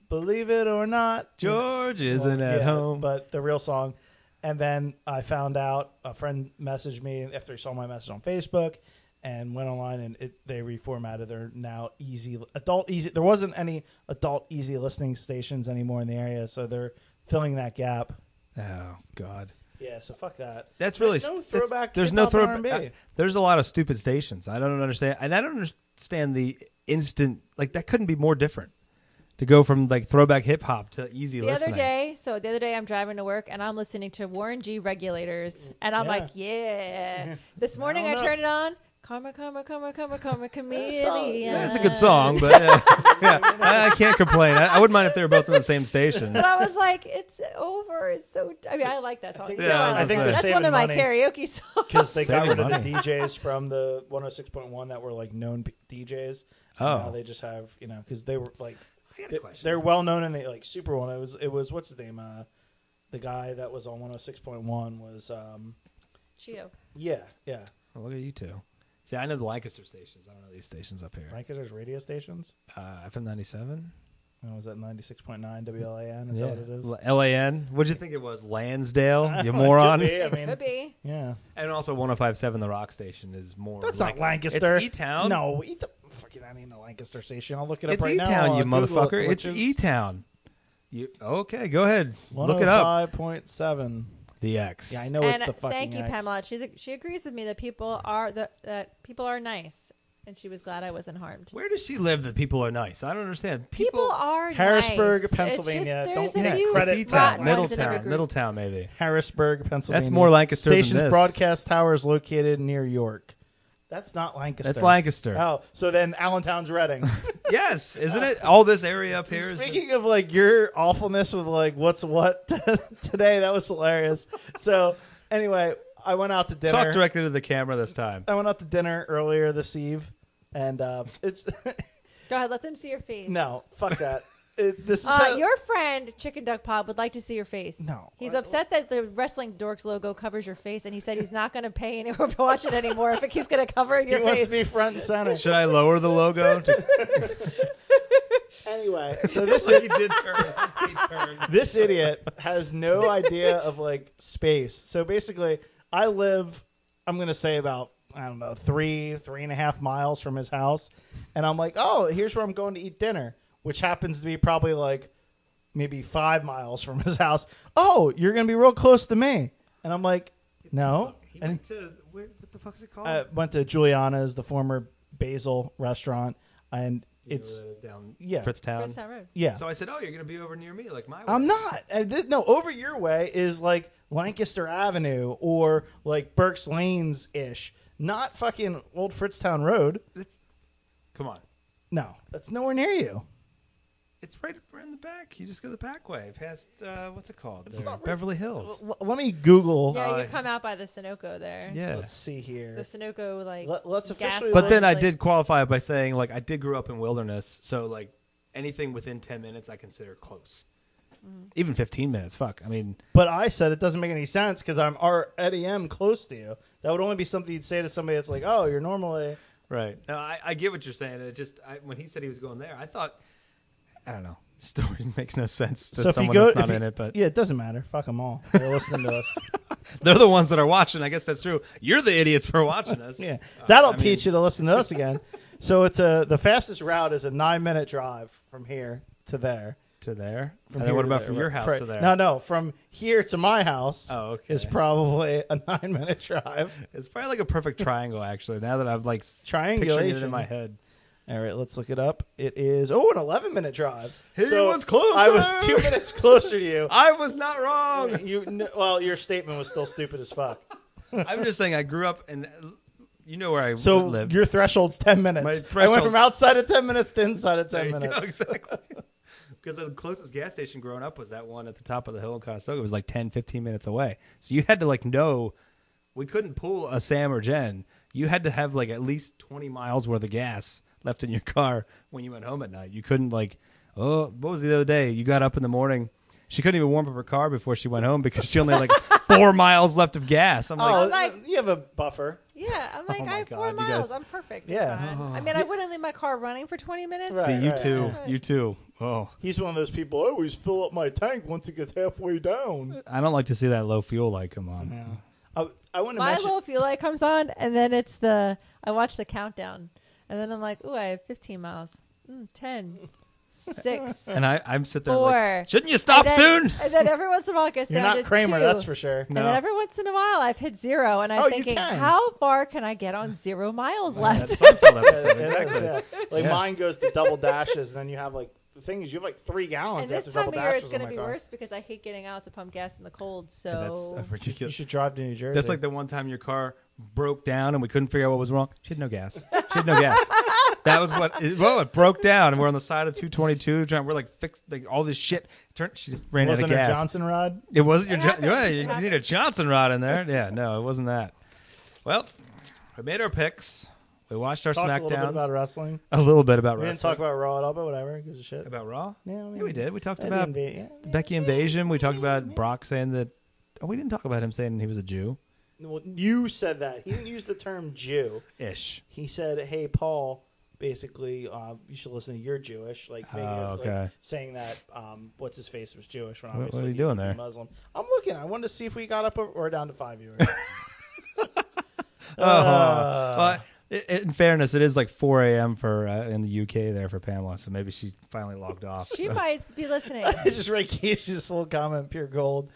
Believe It or Not, George isn't at home. but the real song. And then I found out, a friend messaged me after he saw my message on Facebook and went online, and they reformatted. They're now adult easy. There wasn't any adult easy listening stations anymore in the area, so they're filling that gap. Oh, God. Yeah, so fuck that. That's really no throwback. There's no hip-hop and throwback. R&B. There's a lot of stupid stations. I don't understand, and I don't understand the instant. Like that couldn't be more different to go from like throwback hip hop to easy listening. The other day I'm driving to work and I'm listening to Warren G Regulators, and I'm Yeah. like, yeah. This morning I don't know. turned it on. Karma, karma, karma, karma, karma, chameleon. Yeah, it's a good song, but yeah, I can't complain. I wouldn't mind if they were both in the same station. But I was like, it's over. It's so. I mean, I like that song. think You they're- know, I think they're that's saving one of my money. karaoke songs. Because they got Saving rid of money. the DJs from the 106.1 that were like known DJs. Oh. Now they just have, because they were like, I got a question. they're well known and they like super well. It was what's his name? The guy that was on 106.1 was Chio. yeah. Oh, look at you two. See, I know the Lancaster stations. I don't know these stations up here. Lancaster's radio stations. FM 97. Oh, was that 96.9 WLAN? Is that what it is? LAN. What'd you think it was? Lansdale? You It moron. could be, I It mean, could be. yeah. And also 105.7, the rock station, is more. That's like, not Lancaster. It's E-Town. No, fucking that ain't a Lancaster station. I'll look it up It's right now. E-Town, you on Google motherfucker. it, It's which is E-Town. Okay, go ahead. Look it up. 105.7. The X. Yeah, I know And it's the fucking thank you, X. Pamela. She agrees with me that people are nice, and she was glad I wasn't harmed. Where does she live that people are nice? I don't understand. People are Harrisburg, nice. Pennsylvania. It's just, Don't there's a yeah, few credit It's that rotten one. ones in every Middletown. group. Middletown, maybe. Harrisburg, Pennsylvania. That's more Lancaster than Station's this. broadcast tower is located near York. That's not Lancaster. That's Lancaster. Oh, so then Allentown's Reading. Yes, isn't it? All this area up here. Speaking of like your awfulness with like what's what today, that was hilarious. So anyway, I went out to dinner. Talk directly to the camera this time. I went out to dinner earlier this eve, and it's Go ahead, let them see your face. no, fuck that. This is your friend Chicken Duck Pop would like to see your face. No. He's upset that the Wrestling Dorks logo covers your face, and he said he's not going to pay anyone to watch it anymore if it keeps going to cover your he face. wants to be front and center. Should I lower the logo? Anyway, so this He did turn. He turned. this idiot has no idea of like space. So basically, I live, I'm going to say about, I don't know, 3.5 miles from his house. And I'm like, oh, here's where I'm going to eat dinner, which happens to be probably like maybe 5 miles from his house. Oh, you're going to be real close to me. And I'm like, no. He And went to, what the fuck is it called? I went to Juliana's, the former Basil restaurant. And it's, down yeah. Fritztown. Fritztown Road. yeah. So I said, "Oh, you're going to be over near me, like my way." I'm not. No, over your way is like Lancaster Avenue or like Burke's Lanes ish, not fucking Old Fritztown Road. Come on, No, that's nowhere near you. it's right in the back. You just go the back way, past what's it called? It's There, not right- Beverly Hills. Let me Google. Yeah, you come out by the Sunoco there. Yeah. Let's see here. The Sunoco, like, Let's gas officially. But then I place. did qualify it by saying, like, I did grow up in wilderness, so like anything within 10 minutes I consider close. Even 15 minutes. Fuck. I mean, But I said it doesn't make any sense because I'm already am close to you. That would only be something you'd say to somebody that's like, oh, you're normally. right. No, I get what you're saying. It just when he said he was going there, I thought, I don't know. Story makes no sense to So if you someone go, that's not if you- in it, but yeah, it doesn't matter. Fuck them all. They're listening to us. they're the ones that are watching. I guess that's true. You're the idiots for watching us. Yeah, that'll I mean- teach you to listen to us again. So it's the fastest route is a 9-minute drive from here to there. To there. From And then here what to about there. from your Right. house to there? No, from here to my house. Oh, okay. Is probably a 9-minute drive. It's probably like a perfect triangle, actually. Now that I've like picturing it Triangulation in my head. All right, let's look it up. It is an 11-minute drive. He So was closer. I was 2 minutes closer to you. I was not wrong. Well, your statement was still stupid as fuck. I'm just saying I grew up in. You know where I So lived. your threshold's 10 minutes. My I went threshold- from outside of 10 minutes to inside of There 10 you go, minutes. exactly. Because the closest gas station growing up was that one at the top of the hill in Conestoga. It was like 10, 15 minutes away. So you had to like know. We couldn't pull a Sam or Jen. You had to have like at least 20 miles worth of gas left in your car when you went home at night. You couldn't like, oh, what was the other day? You got up in the morning. She couldn't even warm up her car before she went home because she only had like 4 miles left of gas. I'm like, Oh, like- you have a buffer. Yeah, I'm like, Oh my I have 4 God, you miles. guys- I'm perfect. Yeah. Fine. I mean, I wouldn't leave my car running for 20 minutes. Right. see, you too. right. You too. Oh, He's one of those people, I always fill up my tank once it gets halfway down. I don't like to see that low fuel light come on. Yeah. I want to My mention. little fuel light comes on, and then it's I watch the countdown, and then I'm like, ooh, I have 15 miles. 10, 6, And I'm sitting there 4. like, shouldn't you stop and soon? then, And then every once in a while it gets You're down not to Kramer, 2. that's for sure. And then every once in a while I've hit 0, and I'm Oh, you thinking, can. how far can I get on 0 miles left? That Seinfeld Yeah, episode, it is, exactly. yeah. Like Yeah. mine goes to double dashes, and then you have like the thing is you have like 3 gallons And this after time double of year dashes it's going to in be my car. worse because I hate getting out to pump gas in the cold. So That's You ridiculous. should drive to New Jersey. That's like the one time your car broke down and we couldn't figure out what was wrong. She had no gas. She had no gas. That was it broke down, and we're on the side of 222. We're like fixed like all this shit. She just ran wasn't out of a gas. Johnson rod. It wasn't your. It happens. Yeah, It you happens. need a Johnson rod in there. Yeah, no, it wasn't that. Well, we made our picks. We watched our Talked a little bit Smackdowns. about wrestling. A little bit about We didn't wrestling. talk about Raw at all, but whatever. Who gives a shit? About Raw. Yeah, I mean, Yeah, we did. We talked yeah, about yeah. the Becky invasion. We talked about Brock saying that. Oh, we didn't talk about him saying he was a Jew. Well, you said that. He didn't use the term Jew. Ish. He said, "Hey, Paul, basically, you should listen to You're Jewish." Like, making Oh, it, okay. like saying that what's his face was Jewish when What obviously are you he doing would be there? Muslim. I'm looking. I wanted to see if we got up or down to 5 viewers. Well, in fairness, it is like 4 a.m. for in the UK there for Pamela, so maybe she finally logged off. she so. might be listening. I just read Casey's full comment, pure gold,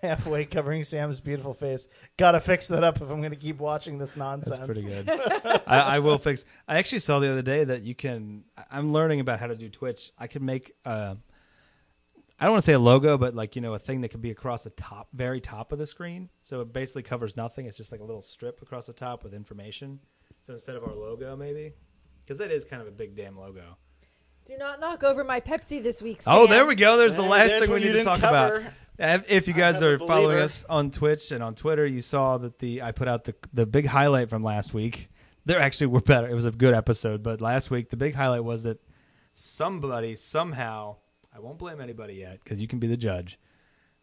halfway covering Sam's beautiful face. Gotta fix that up if I'm going to keep watching this nonsense. That's pretty good. I will fix. I actually saw the other day that you can. I'm learning about how to do Twitch. I can make. I don't want to say a logo, but like a thing that could be across the top, very top of the screen. So it basically covers nothing. It's just like a little strip across the top with information. So instead of our logo, maybe? Because that is kind of a big damn logo. Do not knock over my Pepsi this week, Sam. Oh, there we go. There's the last There's thing we what you need to didn't talk cover. about. If you guys I'm a are following believer. us on Twitch and on Twitter, you saw that I put out the big highlight from last week. There actually were better. It was a good episode, but last week the big highlight was that somebody somehow, I won't blame anybody yet because you can be the judge.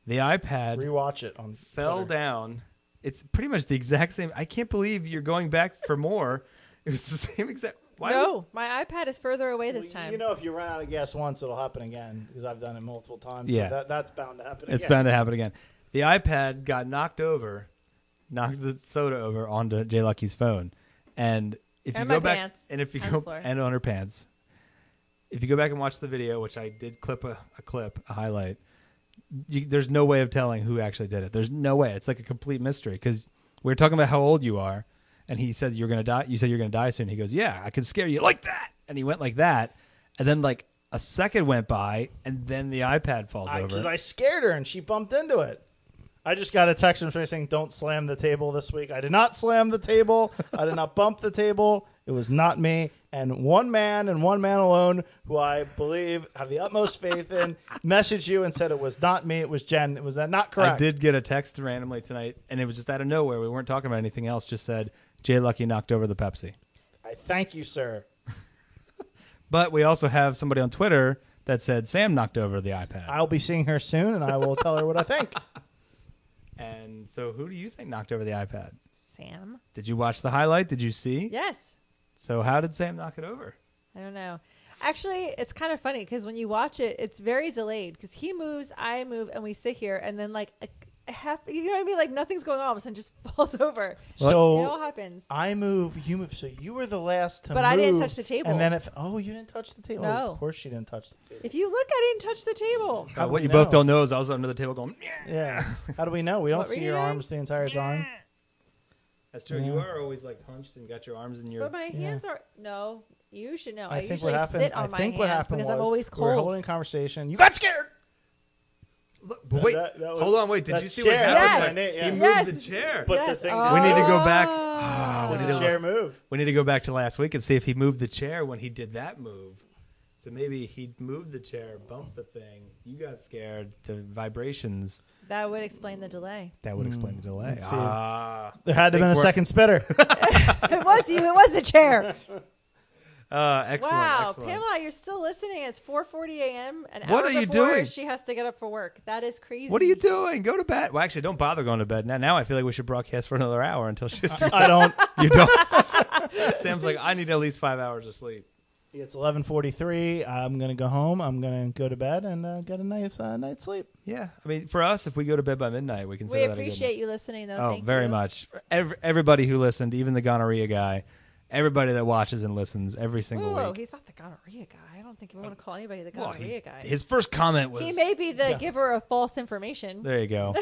The iPad Rewatch it on fell Twitter. down. It's pretty much the exact same. I can't believe you're going back for more. It was the same exact. Why No, my iPad is further away this time. You know, if you run out of gas once, it'll happen again because I've done it multiple times. Yeah. So that's bound to happen. It's again. bound to happen again. The iPad got knocked the soda over onto Jay Lucky's phone, and if And you my go back pants and if you on go the floor. and on her pants, if you go back and watch the video, which I did clip a highlight, there's no way of telling who actually did it. There's no way. It's like a complete mystery because we were talking about how old you are, and he said you're gonna die. You said you're gonna die soon. He goes, yeah, I could scare you like that, and he went like that, and then like a second went by, and then the iPad falls over. Because I scared her and she bumped into it. I just got a text from somebody saying, "Don't slam the table this week." I did not slam the table. I did not bump the table. It was not me. And one man alone, who I believe have the utmost faith in, messaged you and said it was not me. It was Jen. Was that not correct? I did get a text randomly tonight, and it was just out of nowhere. We weren't talking about anything else. Just said Jay Lucky knocked over the Pepsi. I thank you, sir. But we also have somebody on Twitter that said Sam knocked over the iPad. I'll be seeing her soon, and I will tell her what I think. And so, who do you think knocked over the iPad? Sam? Did you watch the highlight? Did you see? Yes. So how did Sam knock it over? I don't know. Actually, it's kind of funny because when you watch it, it's very delayed because he moves, I move, and we sit here, and then like a half, you know what I mean? Like nothing's going on, all of a sudden just falls over. So It all happens. I move, you move. So you were the last to move. But I didn't touch the table. And then you didn't touch the table. No. Of course she didn't touch the table. If you look, I didn't touch the table. How do What we you both know? don't know is I was under the table going, yeah. Yeah. How do we know? We don't What were see you your doing? arms the entire time. That's true. Yeah. You are always like hunched and got your arms in your. But my hands are no. You should know. I think usually what happened. sit on I my think what hands happened because was I'm always we were cold. holding a conversation. You got scared. Look, but wait, That was- hold on, wait. Did that you see chair. what happened? Yes. He Yeah. moved Yes. the chair. But the Yes. thing We need to go back. Oh. we Did need the to chair move? We need to go back to last week and see if he moved the chair when he did that move. So maybe he moved the chair, bumped the thing. You got scared. The vibrations. That would explain the delay. That would explain the delay. Let's see. I There had to have been a think second spitter. It was you. It was the chair. Excellent. Wow, Excellent. Pamela, you're still listening. It's 4:40 a.m. An What hour are you before doing? She has to get up for work. That is crazy. What are you doing? Go to bed. Well, actually, don't bother going to bed. Now I feel like we should broadcast for another hour until she's. I don't. You don't. Sam's like, I need at least 5 hours of sleep. It's 11:43. I'm gonna go home. I'm gonna go to bed and get a nice night's sleep. Yeah, I mean, for us, if we go to bed by midnight, we can. We appreciate you listening, though. Oh, Thank very you. much. Everybody who listened, even the gonorrhea guy, everybody that watches and listens every single Whoa, week. he's not the gonorrhea guy. I don't think we want to call anybody the Well, gonorrhea guy. his first comment was, He may be the Yeah. giver of false information. "There you go,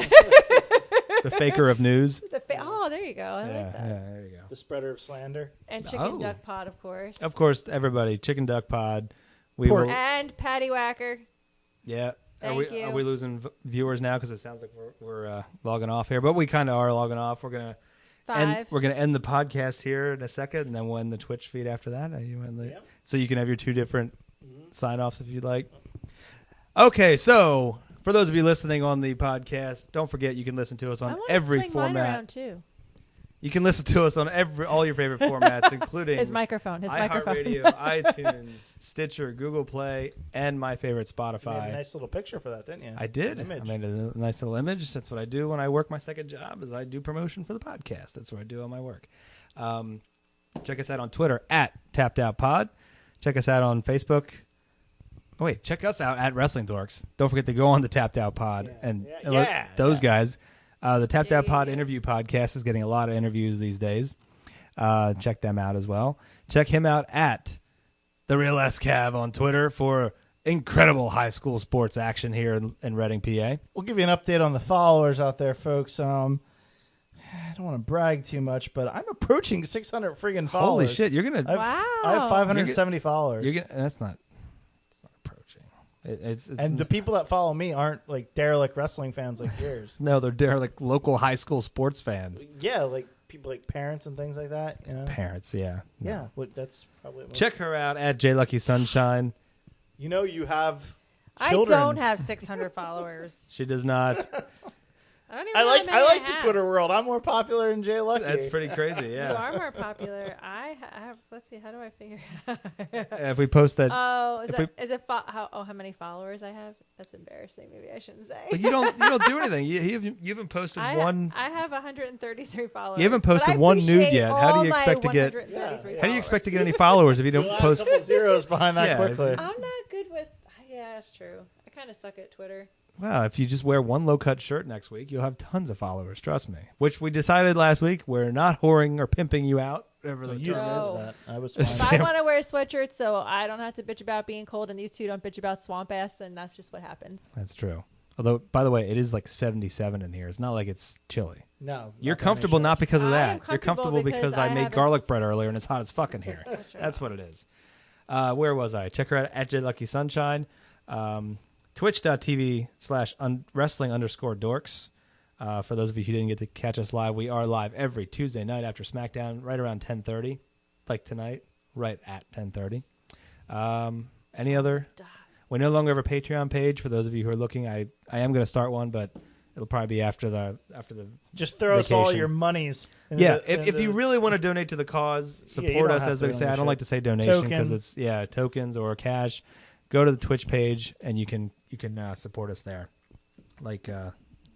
the faker of news." Oh, there you go. I Yeah, like that. yeah, there you go. The spreader of slander. And chicken Oh. duck pod, of course. Of course, everybody, Chicken Duck Pod. We Pork. will, And patty whacker. yeah. Thank you. Are we losing viewers now? Because it sounds like we're logging off here, but we kind of are logging off. We're gonna Five. we're gonna end the podcast here in a second, and then we'll end the Twitch feed after that. Yep. So you can have your two different sign offs if you'd like. Okay, so for those of you listening on the podcast, don't forget you can listen to us I on want every to swing mine format. around too. You can listen to us on all your favorite formats, including His microphone. iHeartRadio, iTunes, Stitcher, Google Play, and my favorite You made a Spotify. nice little picture for that, didn't you? I did. An image. I made a nice little image. That's what I do when I work my second job. Is I do promotion for the podcast. That's what I do all my work. Check us out on Twitter at TappedOutPod. Check us out on Facebook. Oh wait, check us out at Wrestling Dorks. Don't forget to go on the Tapped Out Pod and let those guys. The Tapped Out Pod interview podcast is getting a lot of interviews these days. Check them out as well. Check him out at The Real SCav on Twitter for incredible high school sports action here in Reading, PA. We'll give you an update on the followers out there, folks. I don't want to brag too much, but I'm approaching 600 friggin' followers. Holy shit, you're gonna. Wow. I have 570 followers. You're gonna. That's not. It's not approaching. It's and the people that follow me aren't like derelict wrestling fans like yours. no, they're like local high school sports fans. Yeah, like people like parents and things like that. You know? Parents, yeah. No. Yeah, that's probably Check her out at JLuckySunshine. You know, you have. I Children. don't have 600 followers. She does not. I don't even know how many I like the have. Twitter world. I'm more popular than Jay Lucky. That's pretty crazy, You yeah. are more popular. I have. Let's see. How do I figure out? If we post that, Oh, If how many followers I have? That's embarrassing. Maybe I shouldn't say. but you don't do anything. You haven't posted one. I have 133 followers. You haven't but posted I one nude appreciate yet. How do all you my expect to get? 133 How do you expect to get followers. any followers if you You'll don't add post? a couple zeros behind that Yeah, quickly. I'm not good with. Yeah, that's true. I kind of suck at Twitter. Well, if you just wear one low-cut shirt next week, you'll have tons of followers. Trust me. Which we decided last week. We're not whoring or pimping you out. Whatever the You term is. No. that. I was If fine. I want to wear a sweatshirt so I don't have to bitch about being cold and these two don't bitch about swamp ass, then that's just what happens. That's true. Although, by the way, it is like 77 in here. It's not like it's chilly. No, You're not by comfortable any not because of I that. am You're comfortable comfortable because I because I made have a garlic bread earlier and it's hot as fuck in here. Sweatshirt. That's what it is. Where was I? Check her out at JLuckySunshine. Twitch.tv/wrestling_dorks. For those of you who didn't get to catch us live, we are live every Tuesday night after SmackDown, right around 10:30, like tonight, right at 10:30. Any other? We no longer have a Patreon page. For those of you who are looking, I am going to start one, but it'll probably be after the Just throw us all vacation. your monies. into yeah. the- If into you the- really want to donate to the cause, you support don't us, have as to they on say. the I don't shit. like to say donation because Token. it's tokens or cash. Go to the Twitch page and you can support us there, like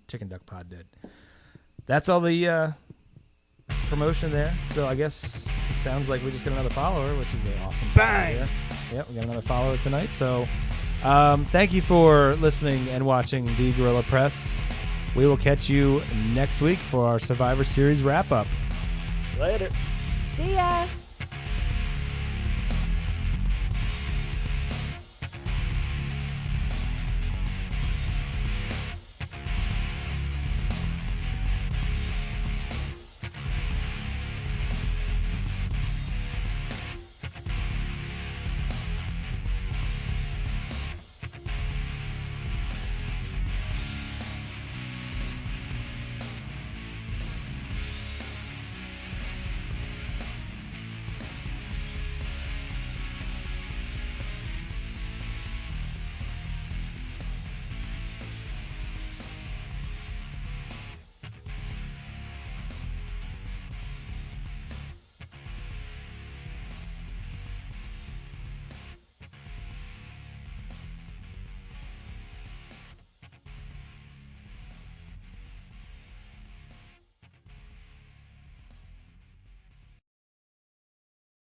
Chicken Duck Pod did. That's all the promotion there. So I guess it sounds like we just got another follower, which is an awesome. Bang! Yep, we got another follower tonight. So thank you for listening and watching the Guerrilla Press. We will catch you next week for our Survivor Series wrap up. Later. See ya.